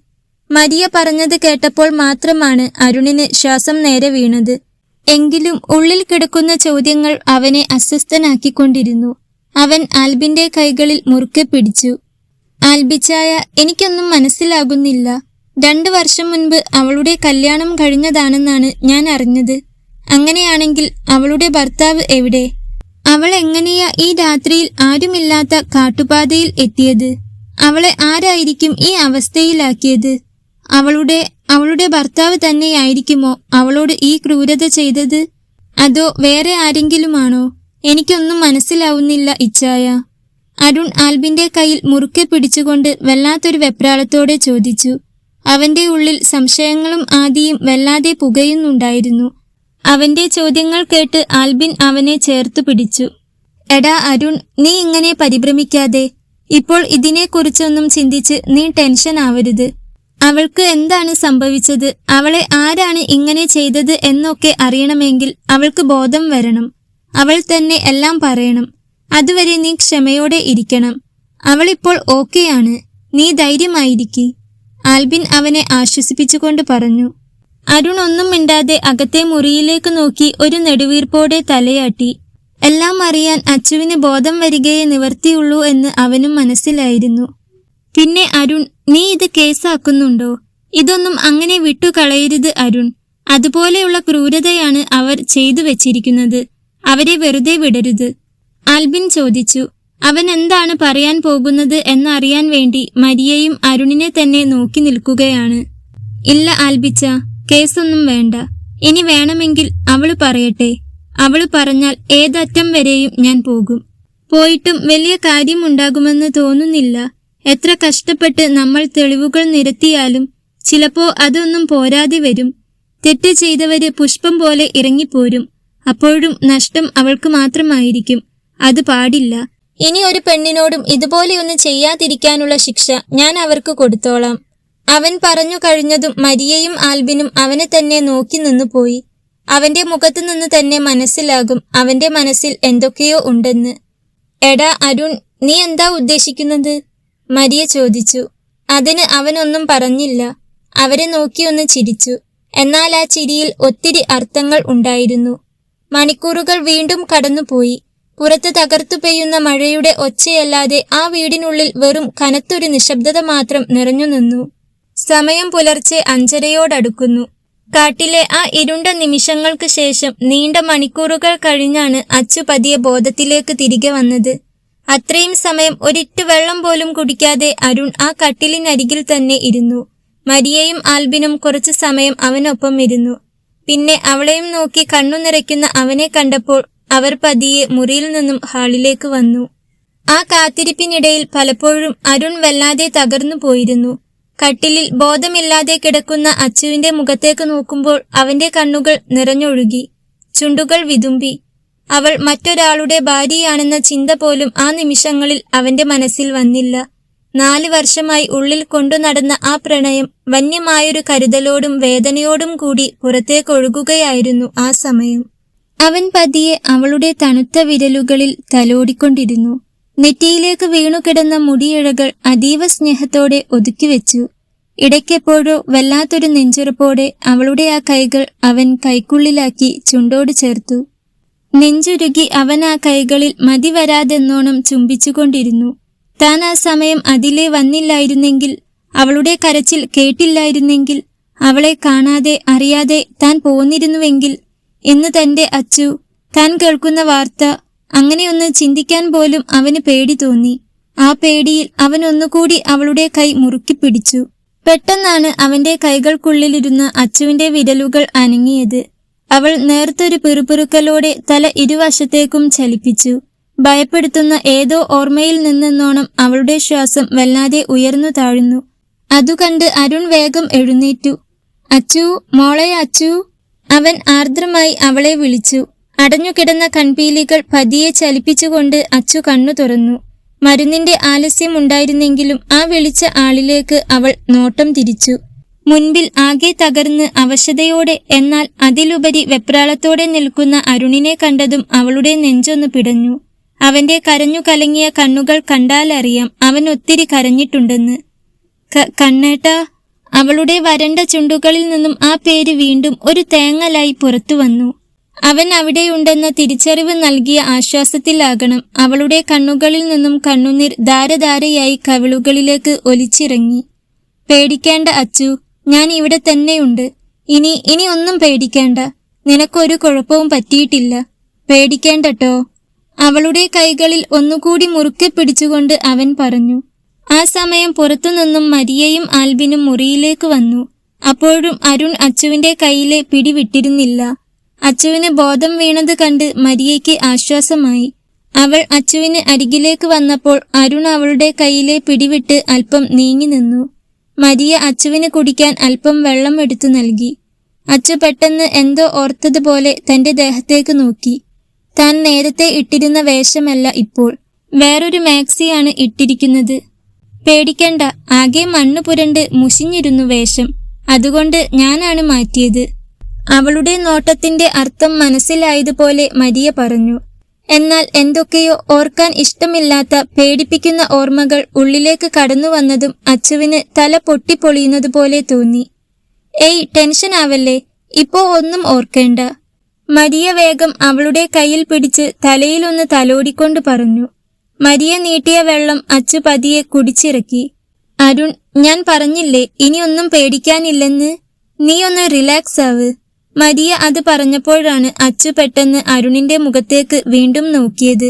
A: മരിയ പറഞ്ഞത് കേട്ടപ്പോൾ മാത്രമാണ് അരുണിന് ശ്വാസം നേരെ വീണത്. എങ്കിലും ഉള്ളിൽ കിടക്കുന്ന ചോദ്യങ്ങൾ അവനെ അസ്വസ്ഥനാക്കിക്കൊണ്ടിരുന്നു. അവൻ ആൽബിന്റെ കൈകളിൽ മുറുക്കെ പിടിച്ചു. ആൽബിച്ചായ, എനിക്കൊന്നും മനസ്സിലാകുന്നില്ല. 2 വർഷം മുൻപ് അവളുടെ കല്യാണം കഴിഞ്ഞതാണെന്നാണ് ഞാൻ അറിഞ്ഞത്. അങ്ങനെയാണെങ്കിൽ അവളുടെ ഭർത്താവ് എവിടെ? അവൾ എങ്ങനെയാ ഈ രാത്രിയിൽ ആരുമില്ലാത്ത കാട്ടുപാതയിൽ എത്തിയത്? അവളെ ആരായിരിക്കും ഈ അവസ്ഥയിലാക്കിയത്? അവളുടെ ഭർത്താവ് തന്നെയായിരിക്കുമോ അവളോട് ഈ ക്രൂരത ചെയ്തത്? അതോ വേറെ ആരെങ്കിലുമാണോ? എനിക്കൊന്നും മനസ്സിലാവുന്നില്ല ഇച്ചായ. അരുൺ ആൽബിന്റെ കയ്യിൽ മുറുക്കെ പിടിച്ചുകൊണ്ട് വല്ലാത്തൊരു വെപ്രാളത്തോടെ ചോദിച്ചു. അവന്റെ ഉള്ളിൽ സംശയങ്ങളും ആദിയും വല്ലാതെ പുകയുന്നുണ്ടായിരുന്നു. അവന്റെ ചോദ്യങ്ങൾ കേട്ട് ആൽബിൻ അവനെ ചേർത്തു പിടിച്ചു. എടാ അരുൺ, നീ ഇങ്ങനെ പരിഭ്രമിക്കാതെ. ഇപ്പോൾ ഇതിനെക്കുറിച്ചൊന്നും ചിന്തിച്ച് നീ ടെൻഷൻ ആവരുത്. അവൾക്ക് എന്താണ് സംഭവിച്ചത്, അവളെ ആരാണ് ഇങ്ങനെ ചെയ്തത് എന്നൊക്കെ അറിയണമെങ്കിൽ അവൾക്ക് ബോധം വരണം. അവൾ തന്നെ എല്ലാം പറയണം. അതുവരെ നീ ക്ഷമയോടെ ഇരിക്കണം. അവളിപ്പോൾ ഓക്കെയാണ്. നീ ധൈര്യമായിരിക്കെ. ആൽബിൻ അവനെ ആശ്വസിപ്പിച്ചുകൊണ്ട് പറഞ്ഞു. അരുൺ ഒന്നും മിണ്ടാതെ അകത്തെ മുറിയിലേക്ക് നോക്കി ഒരു നെടുവീർപ്പോടെ തലയാട്ടി. എല്ലാം അറിയാൻ അച്ചുവിന് ബോധം വരികയെ നിവർത്തിയുള്ളൂ എന്ന് അവനും മനസ്സിലായിരുന്നു. പിന്നെ അരുൺ, നീ ഇത് കേസാക്കുന്നുണ്ടോ? ഇതൊന്നും അങ്ങനെ വിട്ടുകളയരുത് അരുൺ. അതുപോലെയുള്ള ക്രൂരതയാണ് അവർ ചെയ്തു വെച്ചിരിക്കുന്നത്. അവരെ വെറുതെ വിടരുത്. ആൽബിൻ ചോദിച്ചു. അവൻ എന്താണ് പറയാൻ പോകുന്നത് എന്നറിയാൻ വേണ്ടി മരിയയും അരുണിനെ തന്നെ നോക്കി നിൽക്കുകയാണ്. ഇല്ല ആൽബിച്ച, കേസൊന്നും വേണ്ട. ഇനി വേണമെങ്കിൽ അവള് പറയട്ടെ. അവള് പറഞ്ഞാൽ ഏതറ്റം വരെയും ഞാൻ പോകും. പോയിട്ടും വലിയ കാര്യമുണ്ടാകുമെന്ന് തോന്നുന്നില്ല. എത്ര കഷ്ടപ്പെട്ട് നമ്മൾ തെളിവുകൾ നിരത്തിയാലും ചിലപ്പോ അതൊന്നും പോരാതെ വരും. തെറ്റ് ചെയ്തവര് പുഷ്പം പോലെ ഇറങ്ങിപ്പോരും. അപ്പോഴും നഷ്ടം അവൾക്ക് മാത്രമായിരിക്കും. അത് പാടില്ല. ഇനി ഒരു പെണ്ണിനോടും ഇതുപോലെയൊന്നും ചെയ്യാതിരിക്കാനുള്ള ശിക്ഷ ഞാൻ അവർക്ക് കൊടുത്തോളാം. അവൻ പറഞ്ഞു കഴിഞ്ഞതും മരിയയും ആൽബിനും അവനെ തന്നെ നോക്കി നിന്നുപോയി. അവന്റെ മുഖത്തു നിന്ന് തന്നെ മനസ്സിലാകും അവന്റെ മനസ്സിൽ എന്തൊക്കെയോ ഉണ്ടെന്ന്. എടാ അരുൺ, നീ എന്താ ഉദ്ദേശിക്കുന്നത്? മരിയ ചോദിച്ചു. അതിന് അവനൊന്നും പറഞ്ഞില്ല. അവരെ നോക്കിയൊന്ന് ചിരിച്ചു. എന്നാൽ ആ ചിരിയിൽ ഒത്തിരി അർത്ഥങ്ങൾ ഉണ്ടായിരുന്നു. മണിക്കൂറുകൾ വീണ്ടും കടന്നുപോയി. പുറത്ത് തകർത്തു പെയ്യുന്ന മഴയുടെ ഒച്ചയല്ലാതെ ആ വീടിനുള്ളിൽ വെറും കനത്തൊരു നിശബ്ദത മാത്രം നിറഞ്ഞു നിന്നു. സമയം പുലർച്ചെ 5:30 കാട്ടിലെ ആ ഇരുണ്ട നിമിഷങ്ങൾക്ക് ശേഷം നീണ്ട മണിക്കൂറുകൾ കഴിഞ്ഞാണ് അച്ചു പതിയെ ബോധത്തിലേക്ക് തിരികെ വന്നത്. അത്രയും സമയം ഒരിറ്റു വെള്ളം പോലും കുടിക്കാതെ അരുൺ ആ കട്ടിലിനരികിൽ തന്നെ ഇരുന്നു. മരിയയും ആൽബിനും കുറച്ചു സമയം അവനൊപ്പം ഇരുന്നു. പിന്നെ അവളെയും നോക്കി കണ്ണു നിറയ്ക്കുന്ന അവനെ കണ്ടപ്പോൾ അവർ പതിയെ മുറിയിൽ നിന്നും ഹാളിലേക്ക് വന്നു. ആ കാത്തിരിപ്പിനിടയിൽ പലപ്പോഴും അരുൺ വല്ലാതെ തകർന്നു പോയിരുന്നു. കട്ടിലിൽ ബോധമില്ലാതെ കിടക്കുന്ന അച്ചുവിന്റെ മുഖത്തേക്ക് നോക്കുമ്പോൾ അവന്റെ കണ്ണുകൾ നിറഞ്ഞൊഴുകി. ചുണ്ടുകൾ വിതുമ്പി. അവൾ മറ്റൊരാളുടെ ഭാര്യയാണെന്ന ചിന്ത പോലും ആ നിമിഷങ്ങളിൽ അവന്റെ മനസ്സിൽ വന്നില്ല. 4 വർഷമായി ഉള്ളിൽ കൊണ്ടു നടന്ന ആ പ്രണയം വന്യമായൊരു കരുതലോടും വേദനയോടും കൂടി പുറത്തേക്കൊഴുകുകയായിരുന്നു ആ സമയം. അവൻ പതിയെ അവളുടെ തണുത്ത വിരലുകളിൽ തലോടിക്കൊണ്ടിരുന്നു. നെറ്റിയിലേക്ക് വീണുകിടന്ന മുടിയിഴകൾ അതീവ സ്നേഹത്തോടെ ഒതുക്കിവെച്ചു. ഇടയ്ക്കെപ്പോഴോ വല്ലാത്തൊരു നെഞ്ചുറപ്പോടെ അവളുടെ ആ കൈകൾ അവൻ കൈക്കുള്ളിലാക്കി ചുണ്ടോട് ചേർത്തു. നെഞ്ചുരുകി അവൻ ആ കൈകളിൽ മതി വരാതെന്നോണം ചുംബിച്ചുകൊണ്ടിരുന്നു. താൻ ആ സമയം അതിലെ വന്നില്ലായിരുന്നെങ്കിൽ, അവളുടെ കരച്ചിൽ കേട്ടില്ലായിരുന്നെങ്കിൽ, അവളെ കാണാതെ അറിയാതെ താൻ പോന്നിരുന്നുവെങ്കിൽ, ഇന്ന് തന്റെ അച്ചു, താൻ കേൾക്കുന്ന വാർത്ത, അങ്ങനെയൊന്ന് ചിന്തിക്കാൻ പോലും അവന് പേടി തോന്നി. ആ പേടിയിൽ അവൻ ഒന്നുകൂടി അവളുടെ കൈ മുറുക്കി പിടിച്ചു. പെട്ടെന്നാണ് അവന്റെ കൈകൾക്കുള്ളിലിരുന്ന അച്ചുവിന്റെ വിരലുകൾ അനങ്ങിയത്. അവൾ നേർത്തൊരു പിറുപിറുക്കലോടെ തല ഇരുവശത്തേക്കും ചലിപ്പിച്ചു. ഭയപ്പെടുത്തുന്ന ഏതോ ഓർമ്മയിൽ നിന്നെന്നോണം അവളുടെ ശ്വാസം വല്ലാതെ ഉയർന്നു താഴ്ന്നു. അതുകണ്ട് അരുൺ വേഗം എഴുന്നേറ്റു. അച്ചു, മോളെ അച്ചു. അവൻ ആർദ്രമായി അവളെ വിളിച്ചു. അടഞ്ഞുകിടന്ന കൺപീലികൾ പതിയെ ചലിപ്പിച്ചുകൊണ്ട് അച്ചു കണ്ണു തുറന്നു. മരുന്നിന്റെ ആലസ്യമുണ്ടായിരുന്നെങ്കിലും ആ വിളിച്ച ആളിലേക്ക് അവൾ നോട്ടം തിരിച്ചു. മുൻപിൽ ആകെ തകർന്ന് അവശതയോടെ, എന്നാൽ അതിലുപരി വെപ്രാളത്തോടെ നിൽക്കുന്ന അരുണിനെ കണ്ടതും അവളുടെ നെഞ്ചൊന്നു പിടഞ്ഞു. അവന്റെ കരഞ്ഞു കലങ്ങിയ കണ്ണുകൾ കണ്ടാലറിയാം അവൻ ഒത്തിരി കരഞ്ഞിട്ടുണ്ടെന്ന്. കണ്ണേട്ടാ. അവളുടെ വരണ്ട ചുണ്ടുകളിൽ നിന്നും ആ പേര് വീണ്ടും ഒരു തേങ്ങലായി പുറത്തു വന്നു. അവൻ അവിടെയുണ്ടെന്ന തിരിച്ചറിവ് നൽകിയ ആശ്വാസത്തിലാകണം അവളുടെ കണ്ണുകളിൽ നിന്നും കണ്ണുനീർ ധാരധാരയായി കവിളുകളിലേക്ക് ഒലിച്ചിറങ്ങി. പേടിക്കേണ്ട അച്ചു, ഞാൻ ഇവിടെ തന്നെയുണ്ട്. ഇനി ഒന്നും പേടിക്കേണ്ട. നിനക്കൊരു കുഴപ്പവും പറ്റിയിട്ടില്ല. പേടിക്കേണ്ടട്ടോ. അവളുടെ കൈകളിൽ ഒന്നുകൂടി മുറുക്കെ പിടിച്ചുകൊണ്ട് അവൻ പറഞ്ഞു. ആ സമയം പുറത്തുനിന്നും മരിയയും ആൽബിനും മുറിയിലേക്ക് വന്നു. അപ്പോഴും അരുൺ അച്ചുവിന്റെ കയ്യിലെ പിടി വിട്ടിരുന്നില്ല. അച്ചുവിന് ബോധം വീണത് കണ്ട് മരിയയ്ക്ക് ആശ്വാസമായി. അവൾ അച്ചുവിന് അരികിലേക്ക് വന്നപ്പോൾ അരുൺ അവളുടെ കയ്യിലെ പിടിവിട്ട് അല്പം നീങ്ങി നിന്നു. മരിയ അച്ചുവിന് കുടിക്കാൻ അല്പം വെള്ളം എടുത്തു നൽകി. അച്ചു പെട്ടെന്ന് എന്തോ ഓർത്തതുപോലെ തന്റെ ദേഹത്തേക്ക് നോക്കി. താൻ നേരത്തെ ഇട്ടിരുന്ന വേഷമല്ല ഇപ്പോൾ, വേറൊരു മാക്സിയാണ് ഇട്ടിരിക്കുന്നത്. പേടിക്കണ്ട, ആകെ മണ്ണ് പുരണ്ട് മുഷിഞ്ഞിരുന്നു വേഷം, അതുകൊണ്ട് ഞാനാണ് മാറ്റിയത്. അവളുടെ നോട്ടത്തിന്റെ അർത്ഥം മനസ്സിലായതുപോലെ മരിയ പറഞ്ഞു. എന്നാൽ എന്തൊക്കെയോ ഓർക്കാൻ ഇഷ്ടമില്ലാത്ത പേടിപ്പിക്കുന്ന ഓർമ്മകൾ ഉള്ളിലേക്ക് കടന്നു വന്നതും അച്ചുവിന് തല പൊട്ടിപ്പൊളിയുന്നതുപോലെ തോന്നി. ഏയ്, ടെൻഷൻ ആവല്ലേ, ഇപ്പോ ഒന്നും ഓർക്കേണ്ട. മരിയ വേഗം അവളുടെ കയ്യിൽ പിടിച്ച് തലയിലൊന്ന് തലോടിക്കൊണ്ട് പറഞ്ഞു. മരിയ നീട്ടിയ വെള്ളം അച്ചു പതിയെ കുടിച്ചിറക്കി. അരുൺ, ഞാൻ പറഞ്ഞില്ലേ ഇനിയൊന്നും പേടിക്കാനില്ലെന്ന്, നീ ഒന്ന് റിലാക്സ് ആവ്. മരിയ അത് പറഞ്ഞപ്പോഴാണ് അച്ചു പെട്ടെന്ന് അരുണിന്റെ മുഖത്തേക്ക് വീണ്ടും നോക്കിയത്.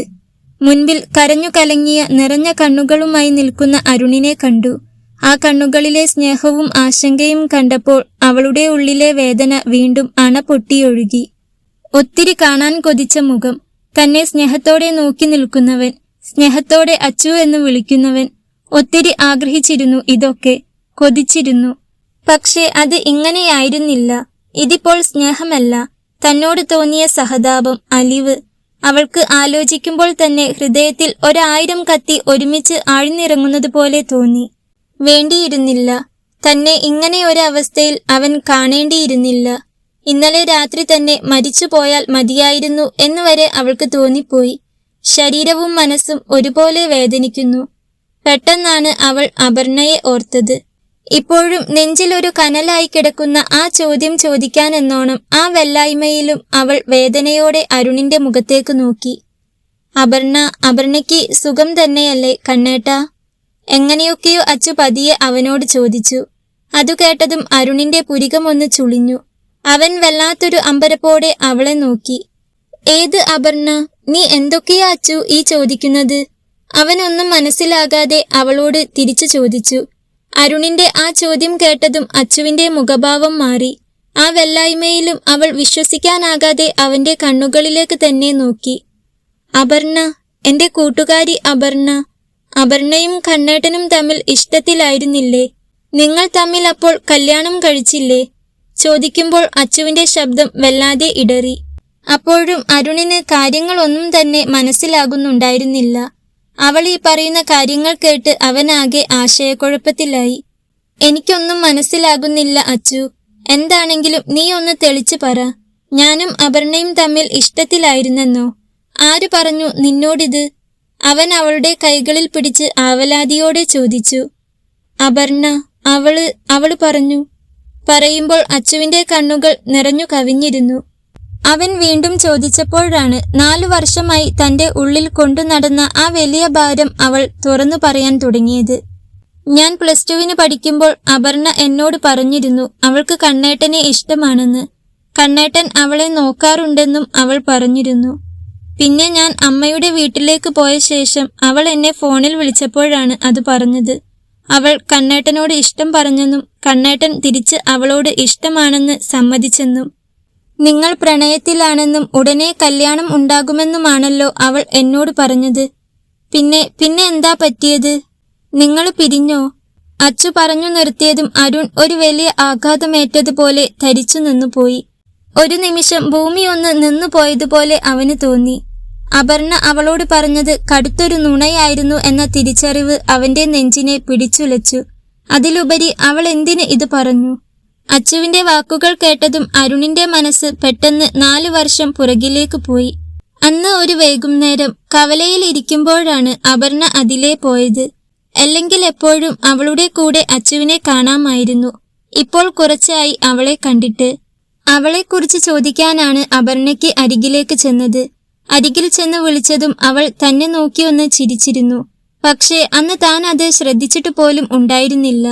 A: മുൻപിൽ കരഞ്ഞു കലങ്ങിയ നിറഞ്ഞ കണ്ണുകളുമായി നിൽക്കുന്ന അരുണിനെ കണ്ടു. ആ കണ്ണുകളിലെ സ്നേഹവും ആശങ്കയും കണ്ടപ്പോൾ അവളുടെ ഉള്ളിലെ വേദന വീണ്ടും അണ പൊട്ടിയൊഴുകി. ഒത്തിരി കാണാൻ കൊതിച്ച മുഖം, തന്നെ സ്നേഹത്തോടെ നോക്കി നിൽക്കുന്നവൻ, സ്നേഹത്തോടെ അച്ചു എന്ന് വിളിക്കുന്നവൻ. ഒത്തിരി ആഗ്രഹിച്ചിരുന്നു ഇതൊക്കെ, കൊതിച്ചിരുന്നു. പക്ഷേ അത് ഇങ്ങനെയായിരുന്നില്ല. ഇതിപ്പോൾ സ്നേഹമല്ല, തന്നോട് തോന്നിയ സഹതാപം, അലിവ്. അവൾക്ക് ആലോചിക്കുമ്പോൾ തന്നെ ഹൃദയത്തിൽ 1000 കത്തി ഒരുമിച്ച് ആഴ്ന്നിറങ്ങുന്നത് പോലെ തോന്നി. വേണ്ടിയിരുന്നില്ല, തന്നെ ഇങ്ങനെ ഒരവസ്ഥയിൽ അവൻ കാണേണ്ടിയിരുന്നില്ല. ഇന്നലെ രാത്രി തന്നെ മരിച്ചു പോയാൽ മതിയായിരുന്നു എന്നുവരെ അവൾക്ക് തോന്നിപ്പോയി. ശരീരവും മനസ്സും ഒരുപോലെ വേദനിക്കുന്നു. പെട്ടെന്നാണ് അവൾ അപർണയെ ഓർത്തത്. ഇപ്പോഴും നെഞ്ചിലൊരു കനലായി കിടക്കുന്ന ആ ചോദ്യം ചോദിക്കാനെന്നോണം ആ വെല്ലായ്മയിലും അവൾ വേദനയോടെ അരുണിന്റെ മുഖത്തേക്ക് നോക്കി. അപർണയ്ക്ക് സുഖം തന്നെയല്ലേ കണ്ണേട്ടാ? എങ്ങനെയൊക്കെയോ അച്ചു പതിയെ അവനോട് ചോദിച്ചു. അതു കേട്ടതും അരുണിന്റെ പുരികമൊന്ന് ചുളിഞ്ഞു. അവൻ വല്ലാത്തൊരു അമ്പരപ്പോടെ അവളെ നോക്കി. ഏത് അപർണ? നീ എന്തൊക്കെയാ അച്ചു ഈ ചോദിക്കുന്നത്? അവനൊന്നും മനസ്സിലാകാതെ അവളോട് തിരിച്ചു ചോദിച്ചു. അരുണിന്റെ ആ ചോദ്യം കേട്ടതും അച്ചുവിന്റെ മുഖഭാവം മാറി. ആ വെല്ലായ്മയിലും അവൾ വിശ്വസിക്കാനാകാതെ അവന്റെ കണ്ണുകളിലേക്ക് തന്നെ നോക്കി. അപർണ, എന്റെ കൂട്ടുകാരി അപർണ. അപർണയും കണ്ണേട്ടനും തമ്മിൽ ഇഷ്ടത്തിലായിരുന്നില്ലേ? നിങ്ങൾ തമ്മിൽ അപ്പോൾ കല്യാണം കഴിച്ചില്ലേ? ചോദിക്കുമ്പോൾ അച്ചുവിന്റെ ശബ്ദം വല്ലാതെ ഇടറി. അപ്പോഴും അരുണിന് കാര്യങ്ങളൊന്നും തന്നെ മനസ്സിലാകുന്നുണ്ടായിരുന്നില്ല. അവൾ ഈ പറയുന്ന കാര്യങ്ങൾ കേട്ട് അവനാകെ ആശയക്കുഴപ്പത്തിലായി. എനിക്കൊന്നും മനസ്സിലാകുന്നില്ല അച്ചു. എന്താണെങ്കിലും നീ ഒന്ന് തെളിച്ചു പറ. ഞാനും അപർണയും തമ്മിൽ ഇഷ്ടത്തിലായിരുന്നെന്നോ? ആര് പറഞ്ഞു നിന്നോടിത്? അവൻ അവളുടെ കൈകളിൽ പിടിച്ച് ആവലാതിയോടെ ചോദിച്ചു. അപർണ, അവള് പറഞ്ഞു. പറയുമ്പോൾ അച്ചുവിന്റെ കണ്ണുകൾ നിറഞ്ഞു കവിഞ്ഞിരുന്നു. അവൻ വീണ്ടും ചോദിച്ചപ്പോഴാണ് 4 വർഷമായി തന്റെ ഉള്ളിൽ കൊണ്ടു നടന്ന ആ വലിയ ഭാരം അവൾ തുറന്നു പറയാൻ തുടങ്ങിയത്. ഞാൻ +2 പഠിക്കുമ്പോൾ അപർണ എന്നോട് പറഞ്ഞിരുന്നു അവൾക്ക് കണ്ണേട്ടനെ ഇഷ്ടമാണെന്ന്. കണ്ണേട്ടൻ അവളെ നോക്കാറുണ്ടെന്നും അവൾ പറഞ്ഞിരുന്നു. പിന്നെ ഞാൻ അമ്മയുടെ വീട്ടിലേക്ക് പോയ ശേഷം അവൾ എന്നെ ഫോണിൽ വിളിച്ചപ്പോഴാണ് അത് പറഞ്ഞത്. അവൾ കണ്ണേട്ടനോട് ഇഷ്ടം പറഞ്ഞെന്നും കണ്ണേട്ടൻ തിരിച്ച് അവളോട് ഇഷ്ടമാണെന്ന് സമ്മതിച്ചെന്നും നിങ്ങൾ പ്രണയത്തിലാണെന്നും ഉടനെ കല്യാണം ഉണ്ടാകുമെന്നുമാണല്ലോ അവൾ എന്നോട് പറഞ്ഞത്. പിന്നെ എന്താ പറ്റിയത്? നിങ്ങൾ പിരിഞ്ഞോ? അച്ചു പറഞ്ഞു നിർത്തിയതും അരുൺ ഒരു വലിയ ആഘാതമേറ്റതുപോലെ ധരിച്ചു നിന്നുപോയി. ഒരു നിമിഷം ഭൂമി ഒന്ന് നിന്നുപോയതുപോലെ അവന് തോന്നി. അപർണ അവളോട് പറഞ്ഞത് കടുത്തൊരു നുണയായിരുന്നു എന്ന തിരിച്ചറിവ് അവന്റെ നെഞ്ചിനെ പിടിച്ചുലച്ചു. അതിലുപരി അവൾ എന്തിന് ഇത് പറഞ്ഞു? അച്ചുവിന്റെ വാക്കുകൾ കേട്ടതും അരുണിന്റെ മനസ്സ് പെട്ടെന്ന് 4 വർഷം പുറകിലേക്ക് പോയി. അന്ന് ഒരു വൈകുന്നേരം കവലയിൽ ഇരിക്കുമ്പോഴാണ് അപർണ അതിലേ പോയത്. അല്ലെങ്കിൽ എപ്പോഴും അവളുടെ കൂടെ അച്ചുവിനെ കാണാമായിരുന്നു. ഇപ്പോൾ കുറച്ചായി അവളെ കണ്ടിട്ട്. അവളെക്കുറിച്ച് ചോദിക്കാനാണ് അപർണയ്ക്ക് അരികിലേക്ക് ചെന്നത്. അരികിൽ ചെന്ന് വിളിച്ചതും അവൾ തന്നെ നോക്കി ഒന്ന് ചിരിച്ചിരുന്നു. പക്ഷേ അന്ന് താൻ അത് ശ്രദ്ധിച്ചിട്ട് പോലും ഉണ്ടായിരുന്നില്ല.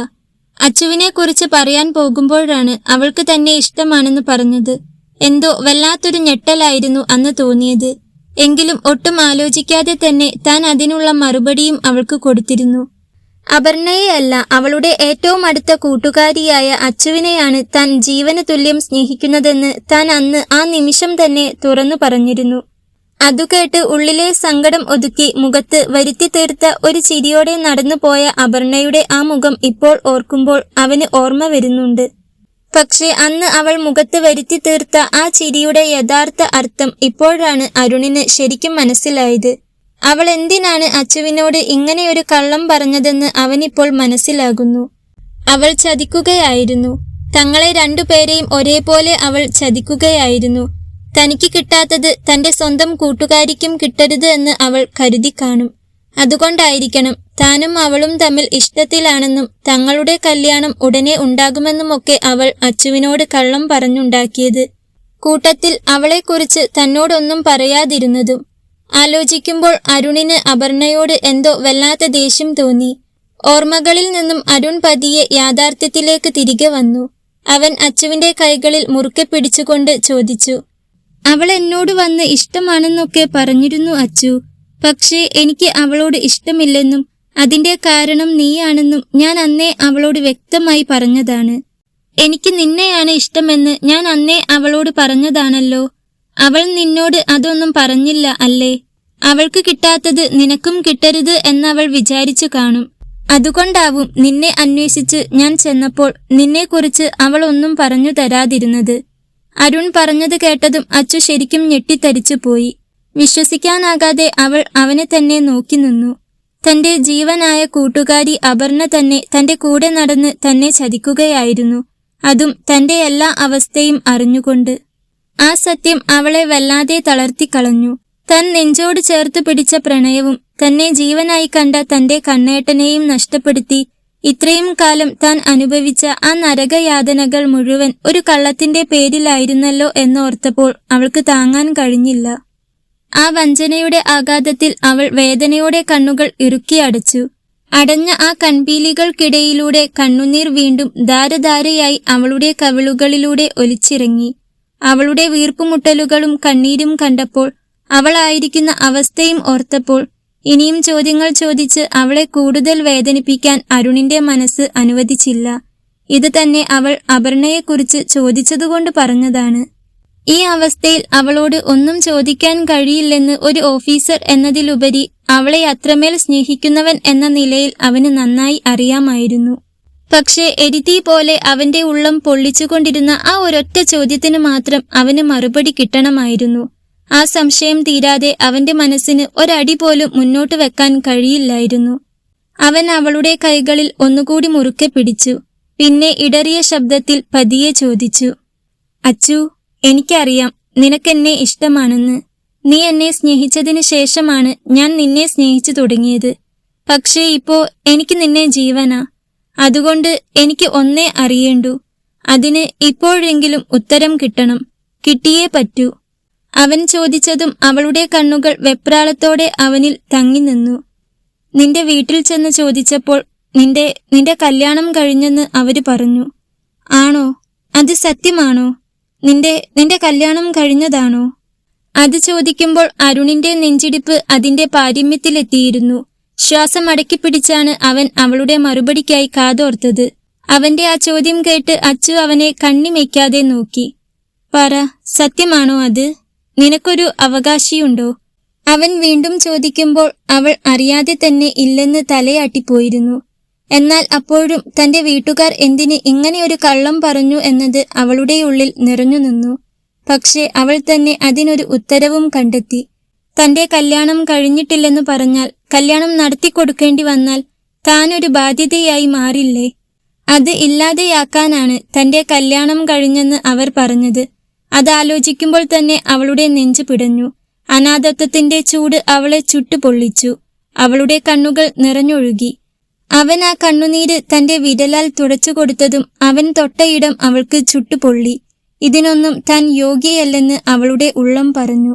A: അച്ചുവിനെ കുറിച്ച് പറയാൻ പോകുമ്പോഴാണ് അവൾക്ക് തന്നെ ഇഷ്ടമാണെന്ന് പറഞ്ഞത്. എന്തോ വല്ലാത്തൊരു ഞെട്ടലായിരുന്നു അന്ന് തോന്നിയത്. എങ്കിലും ഒട്ടും ആലോചിക്കാതെ തന്നെ താൻ അതിനുള്ള മറുപടിയും അവൾക്ക് കൊടുത്തിരുന്നു. അപർണയെയല്ല, അവളുടെ ഏറ്റവും അടുത്ത കൂട്ടുകാരിയായ അച്ചുവിനെയാണ് താൻ ജീവന് തുല്യം സ്നേഹിക്കുന്നതെന്ന് താൻ അന്ന് ആ നിമിഷം തന്നെ തുറന്നു പറഞ്ഞിരുന്നു. അതുകേട്ട് ഉള്ളിലെ സങ്കടം ഒതുക്കി മുഖത്ത് വരുത്തി തീർത്ത ഒരു ചിരിയോടെ നടന്നുപോയ അപർണയുടെ ആ മുഖം ഇപ്പോൾ ഓർക്കുമ്പോൾ അവന് ഓർമ്മ വരുന്നുണ്ട്. പക്ഷെ അന്ന് അവൾ മുഖത്ത് വരുത്തി തീർത്ത ആ ചിരിയുടെ യഥാർത്ഥ അർത്ഥം ഇപ്പോഴാണ് അരുണിന് ശരിക്കും മനസ്സിലായത്. അവൾ എന്തിനാണ് അച്ചുവിനോട് ഇങ്ങനെയൊരു കള്ളം പറഞ്ഞതെന്ന് അവനിപ്പോൾ മനസ്സിലാകുന്നു. അവൾ ചതിക്കുകയായിരുന്നു. തങ്ങളെ രണ്ടുപേരെയും ഒരേപോലെ അവൾ ചതിക്കുകയായിരുന്നു. തനിക്ക് കിട്ടാത്തത് തന്റെ സ്വന്തം കൂട്ടുകാരിക്കും കിട്ടരുത് എന്ന് അവൾ കരുതി കാണും. അതുകൊണ്ടായിരിക്കണം താനും അവളും തമ്മിൽ ഇഷ്ടത്തിലാണെന്നും തങ്ങളുടെ കല്യാണം ഉടനെ ഉണ്ടാകുമെന്നുമൊക്കെ അവൾ അച്ചുവിനോട് കള്ളം പറഞ്ഞുണ്ടാക്കിയത്. കൂട്ടത്തിൽ അവളെക്കുറിച്ച് തന്നോടൊന്നും പറയാതിരുന്നതും. ആലോചിക്കുമ്പോൾ അരുണിന് അപർണയോട് എന്തോ വല്ലാത്ത ദേഷ്യം തോന്നി. ഓർമ്മകളിൽ നിന്നും അരുൺ പതിയെ യാഥാർത്ഥ്യത്തിലേക്ക് തിരികെ വന്നു. അവൻ അച്ചുവിന്റെ കൈകളിൽ മുറുക്കെ പിടിച്ചുകൊണ്ട് ചോദിച്ചു, അവൾ എന്നോട് വന്ന് ഇഷ്ടമാണെന്നൊക്കെ പറഞ്ഞിരുന്നു അച്ചു. പക്ഷേ എനിക്ക് അവളോട് ഇഷ്ടമില്ലെന്നും അതിന്റെ കാരണം നീയാണെന്നും ഞാൻ അന്നേ അവളോട് വ്യക്തമായി പറഞ്ഞതാണ്. എനിക്ക് നിന്നെയാണ് ഇഷ്ടമെന്ന് ഞാൻ അന്നേ അവളോട് പറഞ്ഞതാണല്ലോ. അവൾ നിന്നോട് അതൊന്നും പറഞ്ഞില്ല അല്ലേ? അവൾക്ക് കിട്ടാത്തത് നിനക്കും കിട്ടരുത് എന്നവൾ വിചാരിച്ചു കാണും. അതുകൊണ്ടാവും നിന്നെ അന്വേഷിച്ച് ഞാൻ ചെന്നപ്പോൾ നിന്നെക്കുറിച്ച് അവൾ ഒന്നും പറഞ്ഞു തരാതിരുന്നത്. അരുൺ പറഞ്ഞത് കേട്ടതും അച്ചു ശരിക്കും ഞെട്ടിത്തരിച്ചു പോയി. വിശ്വസിക്കാനാകാതെ അവൾ അവനെ തന്നെ നോക്കി നിന്നു. തന്റെ ജീവനായ കൂട്ടുകാരി അപർണ തന്നെ തന്റെ കൂടെ നടന്ന് തന്നെ ചതിക്കുകയായിരുന്നു. അതും തന്റെ എല്ലാ അവസ്ഥയും അറിഞ്ഞുകൊണ്ട്. ആ സത്യം അവളെ വല്ലാതെ തളർത്തിക്കളഞ്ഞു. താൻ നെഞ്ചോട് ചേർത്ത് പിടിച്ച പ്രണയവും തന്നെ ജീവനായി കണ്ട തന്റെ കണ്ണേട്ടനെയും നഷ്ടപ്പെടുത്തി ഇത്രയും കാലം താൻ അനുഭവിച്ച ആ നരകയാതനകൾ മുഴുവൻ ഒരു കള്ളത്തിന്റെ പേരിലായിരുന്നല്ലോ എന്നോർത്തപ്പോൾ അവൾക്ക് താങ്ങാൻ കഴിഞ്ഞില്ല. ആ വഞ്ചനയുടെ ആഘാതത്തിൽ അവൾ വേദനയോടെ കണ്ണുകൾ ഇറുക്കി അടച്ചു. അടഞ്ഞ ആ കൺപീലികൾക്കിടയിലൂടെ കണ്ണുനീർ വീണ്ടും ധാരധാരയായി അവളുടെ കവിളുകളിലൂടെ ഒലിച്ചിറങ്ങി. അവളുടെ വീർപ്പുമുട്ടലുകളും കണ്ണീരും കണ്ടപ്പോൾ, അവളായിരിക്കുന്ന അവസ്ഥയും ഓർത്തപ്പോൾ, ഇനിയും ചോദ്യങ്ങൾ ചോദിച്ച് അവളെ കൂടുതൽ വേദനിപ്പിക്കാൻ അരുണിന്റെ മനസ്സ് അനുവദിച്ചില്ല. ഇത് തന്നെ അവൾ അപർണയെക്കുറിച്ച് ചോദിച്ചതുകൊണ്ട് പറഞ്ഞതാണ്. ഈ അവസ്ഥയിൽ അവളോട് ഒന്നും ചോദിക്കാൻ കഴിയില്ലെന്ന് ഒരു ഓഫീസർ എന്നതിലുപരി അവളെ അത്രമേൽ സ്നേഹിക്കുന്നവൻ എന്ന നിലയിൽ അവന് നന്നായി അറിയാമായിരുന്നു. പക്ഷേ എരിതീ പോലെ അവന്റെ ഉള്ളം പൊള്ളിച്ചുകൊണ്ടിരുന്ന ആ ഒരൊറ്റ ചോദ്യത്തിന് മാത്രം അവന് മറുപടി കിട്ടണമായിരുന്നു. ആ സംശയം തീരാതെ അവന്റെ മനസ്സിന് ഒരടി പോലും മുന്നോട്ട് വെക്കാൻ കഴിയില്ലായിരുന്നു. അവൻ അവളുടെ കൈകളിൽ ഒന്നുകൂടി മുറുക്കെ പിടിച്ചു. പിന്നെ ഇടറിയ ശബ്ദത്തിൽ പതിയെ ചോദിച്ചു, അച്ചു, എനിക്കറിയാം നിനക്കെന്നെ ഇഷ്ടമാണെന്ന്. നീ എന്നെ സ്നേഹിച്ചതിന് ശേഷമാണ് ഞാൻ നിന്നെ സ്നേഹിച്ചു തുടങ്ങിയത്. പക്ഷേ ഇപ്പോ എനിക്ക് നിന്നെ ജീവനാ. അതുകൊണ്ട് എനിക്ക് ഒന്നേ അറിയേണ്ടൂ. അതിന് ഇപ്പോഴെങ്കിലും ഉത്തരം കിട്ടണം. കിട്ടിയേ പറ്റൂ. അവൻ ചോദിച്ചതും അവളുടെ കണ്ണുകൾ വെപ്രാളത്തോടെ അവനിൽ തങ്ങി നിന്നു. നിന്റെ വീട്ടിൽ ചെന്ന് ചോദിച്ചപ്പോൾ നിന്റെ കല്യാണം കഴിഞ്ഞെന്ന് അവര് പറഞ്ഞു. ആണോ? അത് സത്യമാണോ? നിന്റെ കല്യാണം കഴിഞ്ഞതാണോ? അത് ചോദിക്കുമ്പോൾ അരുണിന്റെ നെഞ്ചിടിപ്പ് അതിന്റെ പാരമ്യത്തിലെത്തിയിരുന്നു. ശ്വാസം അടക്കിപ്പിടിച്ചാണ് അവൻ അവളുടെ മറുപടിക്കായി കാതോർത്തത്. അവന്റെ ആ ചോദ്യം കേട്ട് അച്ചു അവനെ കണ്ണിമയ്ക്കാതെ നോക്കി. പറ, സത്യമാണോ അത്? നിനക്കൊരു അവകാശിയുണ്ടോ? അവൻ വീണ്ടും ചോദിക്കുമ്പോൾ അവൾ അറിയാതെ തന്നെ ഇല്ലെന്ന് തലയാട്ടിപ്പോയിരുന്നു. എന്നാൽ അപ്പോഴും തന്റെ വീട്ടുകാർ എന്തിന് ഇങ്ങനെയൊരു കള്ളം പറഞ്ഞു എന്നത് അവളുടെ ഉള്ളിൽ നിറഞ്ഞു നിന്നു. പക്ഷെ അവൾ തന്നെ അതിനൊരു ഉത്തരവും കണ്ടെത്തി. തന്റെ കല്യാണം കഴിഞ്ഞിട്ടില്ലെന്ന് പറഞ്ഞാൽ, കല്യാണം നടത്തിക്കൊടുക്കേണ്ടി വന്നാൽ താനൊരു ബാധ്യതയായി മാറില്ലേ? അത് ഇല്ലാതെയാക്കാനാണ് തന്റെ കല്യാണം കഴിഞ്ഞെന്ന് അവർ പറഞ്ഞത്. അതാലോചിക്കുമ്പോൾ തന്നെ അവളുടെ നെഞ്ചു പിടഞ്ഞു. അനാഥത്വത്തിന്റെ ചൂട് അവളെ ചുട്ടുപൊള്ളിച്ചു. അവളുടെ കണ്ണുകൾ നിറഞ്ഞൊഴുകി. അവൻ ആ കണ്ണുനീര് തന്റെ വിരലാൽ തുടച്ചു കൊടുത്തതും അവൻ തൊട്ടയിടം അവൾക്ക് ചുട്ടുപൊള്ളി. ഇതിനൊന്നും താൻ യോഗ്യയല്ലെന്ന് അവളുടെ ഉള്ളം പറഞ്ഞു.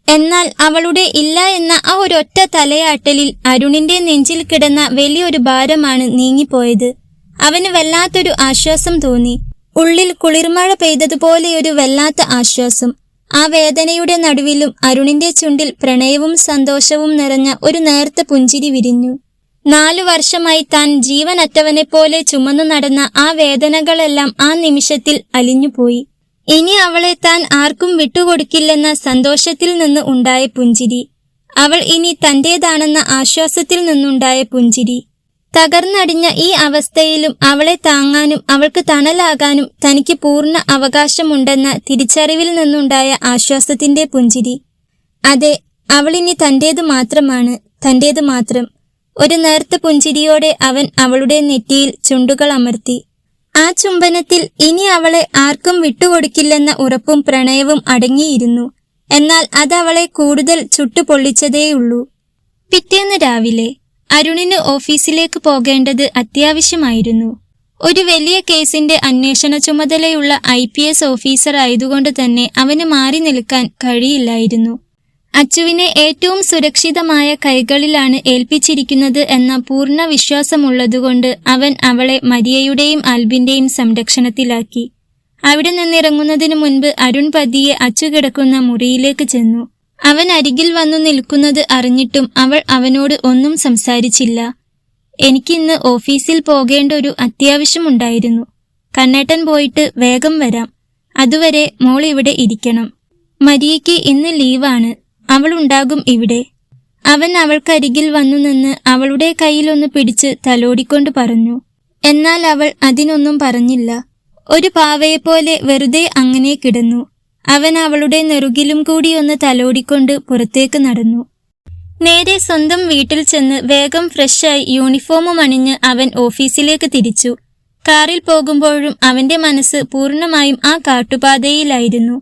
A: എന്നാൽ അവളുടെ ഇല്ല എന്ന ആ ഒരൊറ്റ തലയാട്ടലിൽ അരുണിന്റെ നെഞ്ചിൽ കിടന്ന വലിയൊരു ഭാരമാണ് നീങ്ങിപ്പോയത്. അവന് വല്ലാത്തൊരു ആശ്വാസം തോന്നി. ഉള്ളിൽ കുളിർമഴ പെയ്തതുപോലെയൊരു വല്ലാത്ത ആശ്വാസം. ആ വേദനയുടെ നടുവിലും അരുണിന്റെ ചുണ്ടിൽ പ്രണയവും സന്തോഷവും നിറഞ്ഞ ഒരു നേർത്ത പുഞ്ചിരി വിരിഞ്ഞു. 4 വർഷമായി താൻ ജീവനറ്റവനെപ്പോലെ ചുമന്നു നടന്ന ആ വേദനകളെല്ലാം ആ നിമിഷത്തിൽ അലിഞ്ഞുപോയി. ഇനി അവളെ താൻ ആർക്കും വിട്ടുകൊടുക്കില്ലെന്ന സന്തോഷത്തിൽ നിന്ന് ഉണ്ടായ പുഞ്ചിരി, അവൾ ഇനി തന്റേതാണെന്ന ആശ്വാസത്തിൽ നിന്നുണ്ടായ പുഞ്ചിരി. തകർന്നടിഞ്ഞ ഈ അവസ്ഥയിലും അവളെ താങ്ങാനും അവൾക്ക് തണലാകാനും തനിക്ക് പൂർണ്ണ അവകാശമുണ്ടെന്ന തിരിച്ചറിവിൽ നിന്നുണ്ടായ ആശ്വാസത്തിന്റെ പുഞ്ചിരി. അതെ, അവളിനി തന്റേത് മാത്രമാണ്, തന്റേത് മാത്രം. ഒരു നേർത്ത പുഞ്ചിരിയോടെ അവൻ അവളുടെ നെറ്റിയിൽ ചുണ്ടുകൾ അമർത്തി. ആ ചുംബനത്തിൽ ഇനി അവളെ ആർക്കും വിട്ടുകൊടുക്കില്ലെന്ന ഉറപ്പും പ്രണയവും അടങ്ങിയിരുന്നു. എന്നാൽ അതവളെ കൂടുതൽ ചുട്ടുപൊള്ളിച്ചതേയുള്ളൂ. പിറ്റേന്ന് രാവിലെ അരുണിന് ഓഫീസിലേക്ക് പോകേണ്ടത് അത്യാവശ്യമായിരുന്നു. ഒരു വലിയ കേസിന്റെ അന്വേഷണ ചുമതലയുള്ള IPS ഓഫീസർ ആയതുകൊണ്ട് തന്നെ അവന് മാറി നിൽക്കാൻ കഴിയില്ലായിരുന്നു. അച്ചുവിനെ ഏറ്റവും സുരക്ഷിതമായ കൈകളിലാണ് ഏൽപ്പിച്ചിരിക്കുന്നത് എന്ന പൂർണ്ണ വിശ്വാസമുള്ളതുകൊണ്ട് അവൻ അവളെ മരിയയുടെയും ആൽബിന്റെയും സംരക്ഷണത്തിലാക്കി. അവിടെ നിന്നിറങ്ങുന്നതിനു മുൻപ് അരുൺ പതിയെ അച്ചു കിടക്കുന്ന മുറിയിലേക്ക് ചെന്നു. അവൻ അരികിൽ വന്നു നിൽക്കുന്നത് അറിഞ്ഞിട്ടും അവൾ അവനോട് ഒന്നും സംസാരിച്ചില്ല. എനിക്കിന്ന് ഓഫീസിൽ പോകേണ്ട ഒരു അത്യാവശ്യമുണ്ടായിരുന്നു. കണ്ണേട്ടൻ പോയിട്ട് വേഗം വരാം. അതുവരെ മോൾ ഇവിടെ ഇരിക്കണം. മരിയയ്ക്ക് ഇന്ന് ലീവാണ്. അവൾ ഉണ്ടാകും ഇവിടെ. അവൻ അവൾക്കരികിൽ വന്നു നിന്ന് അവളുടെ കയ്യിലൊന്ന് പിടിച്ച് തലോടിക്കൊണ്ട് പറഞ്ഞു. എന്നാൽ അവൾ അതിനൊന്നും പറഞ്ഞില്ല. ഒരു പാവയെപ്പോലെ വെറുതെ അങ്ങനെ കിടന്നു. അവൻ അവളുടെ നെറുകിലും കൂടി ഒന്ന് തലോടിക്കൊണ്ട് പുറത്തേക്ക് നടന്നു. നേരെ സ്വന്തം വീട്ടിൽ ചെന്ന് വേഗം ഫ്രഷായി യൂണിഫോമും അണിഞ്ഞ് അവൻ ഓഫീസിലേക്ക് തിരിച്ചു. കാറിൽ പോകുമ്പോഴും അവന്റെ മനസ്സ് പൂർണ്ണമായും ആ കാട്ടുപാതയിലായിരുന്നു.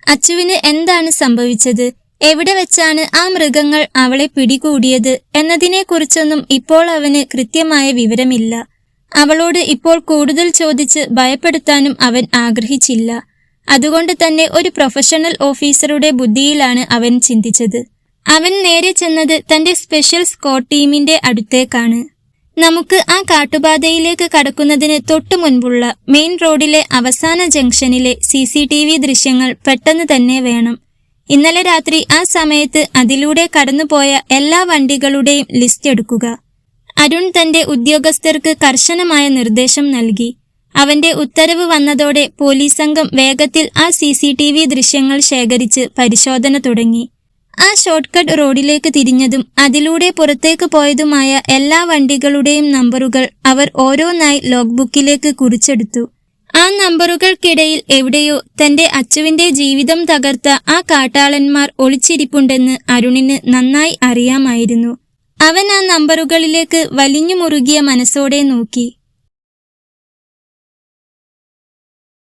A: അച്ചുവിന് എന്താണ് സംഭവിച്ചത്, എവിടെ വെച്ചാണ് ആ മൃഗങ്ങൾ അവളെ പിടികൂടിയത് എന്നതിനെക്കുറിച്ചൊന്നും ഇപ്പോൾ അവന് കൃത്യമായ വിവരമില്ല. അവളോട് ഇപ്പോൾ കൂടുതൽ ചോദിച്ച് ഭയപ്പെടുത്താനും അവൻ ആഗ്രഹിച്ചില്ല. അതുകൊണ്ട് തന്നെ ഒരു പ്രൊഫഷണൽ ഓഫീസറുടെ ബുദ്ധിയിലാണ് അവൻ ചിന്തിച്ചത്. അവൻ നേരെ ചെന്നത് തന്റെ സ്പെഷ്യൽ സ്ക്വാഡ് ടീമിന്റെ അടുത്തേക്കാണ്. നമുക്ക് ആ കാട്ടുപാതയിലേക്ക് കടക്കുന്നതിന് തൊട്ടു മുൻപുള്ള മെയിൻ റോഡിലെ അവസാന ജംഗ്ഷനിലെ CCTV ദൃശ്യങ്ങൾ പെട്ടെന്ന് തന്നെ വേണം. ഇന്നലെ രാത്രി ആ സമയത്ത് അതിലൂടെ കടന്നുപോയ എല്ലാ വണ്ടികളുടെയും ലിസ്റ്റ് എടുക്കുക. അരുൺ തന്റെ ഉദ്യോഗസ്ഥർക്ക് കർശനമായ നിർദ്ദേശം നൽകി. അവന്റെ ഉത്തരവ് വന്നതോടെ പോലീസ് സംഘം വേഗത്തിൽ ആ CCTV ദൃശ്യങ്ങൾ ശേഖരിച്ച് പരിശോധന തുടങ്ങി. ആ ഷോർട്ട് കട്ട് റോഡിലേക്ക് തിരിഞ്ഞതും അതിലൂടെ പുറത്തേക്ക് പോയതുമായ എല്ലാ വണ്ടികളുടെയും നമ്പറുകൾ അവർ ഓരോന്നായി ലോഗ് ബുക്കിലേക്ക് കുറിച്ചെടുത്തു. ആ നമ്പറുകൾക്കിടയിൽ എവിടെയോ തന്റെ അച്ചുവിന്റെ ജീവിതം തകർത്ത ആ കാട്ടാളന്മാർ ഒളിച്ചിരിപ്പുണ്ടെന്ന് അരുണിന് നന്നായി അറിയാമായിരുന്നു. അവൻ ആ നമ്പറുകളിലേക്ക് വലിഞ്ഞു മുറുകിയ മനസ്സോടെ നോക്കി.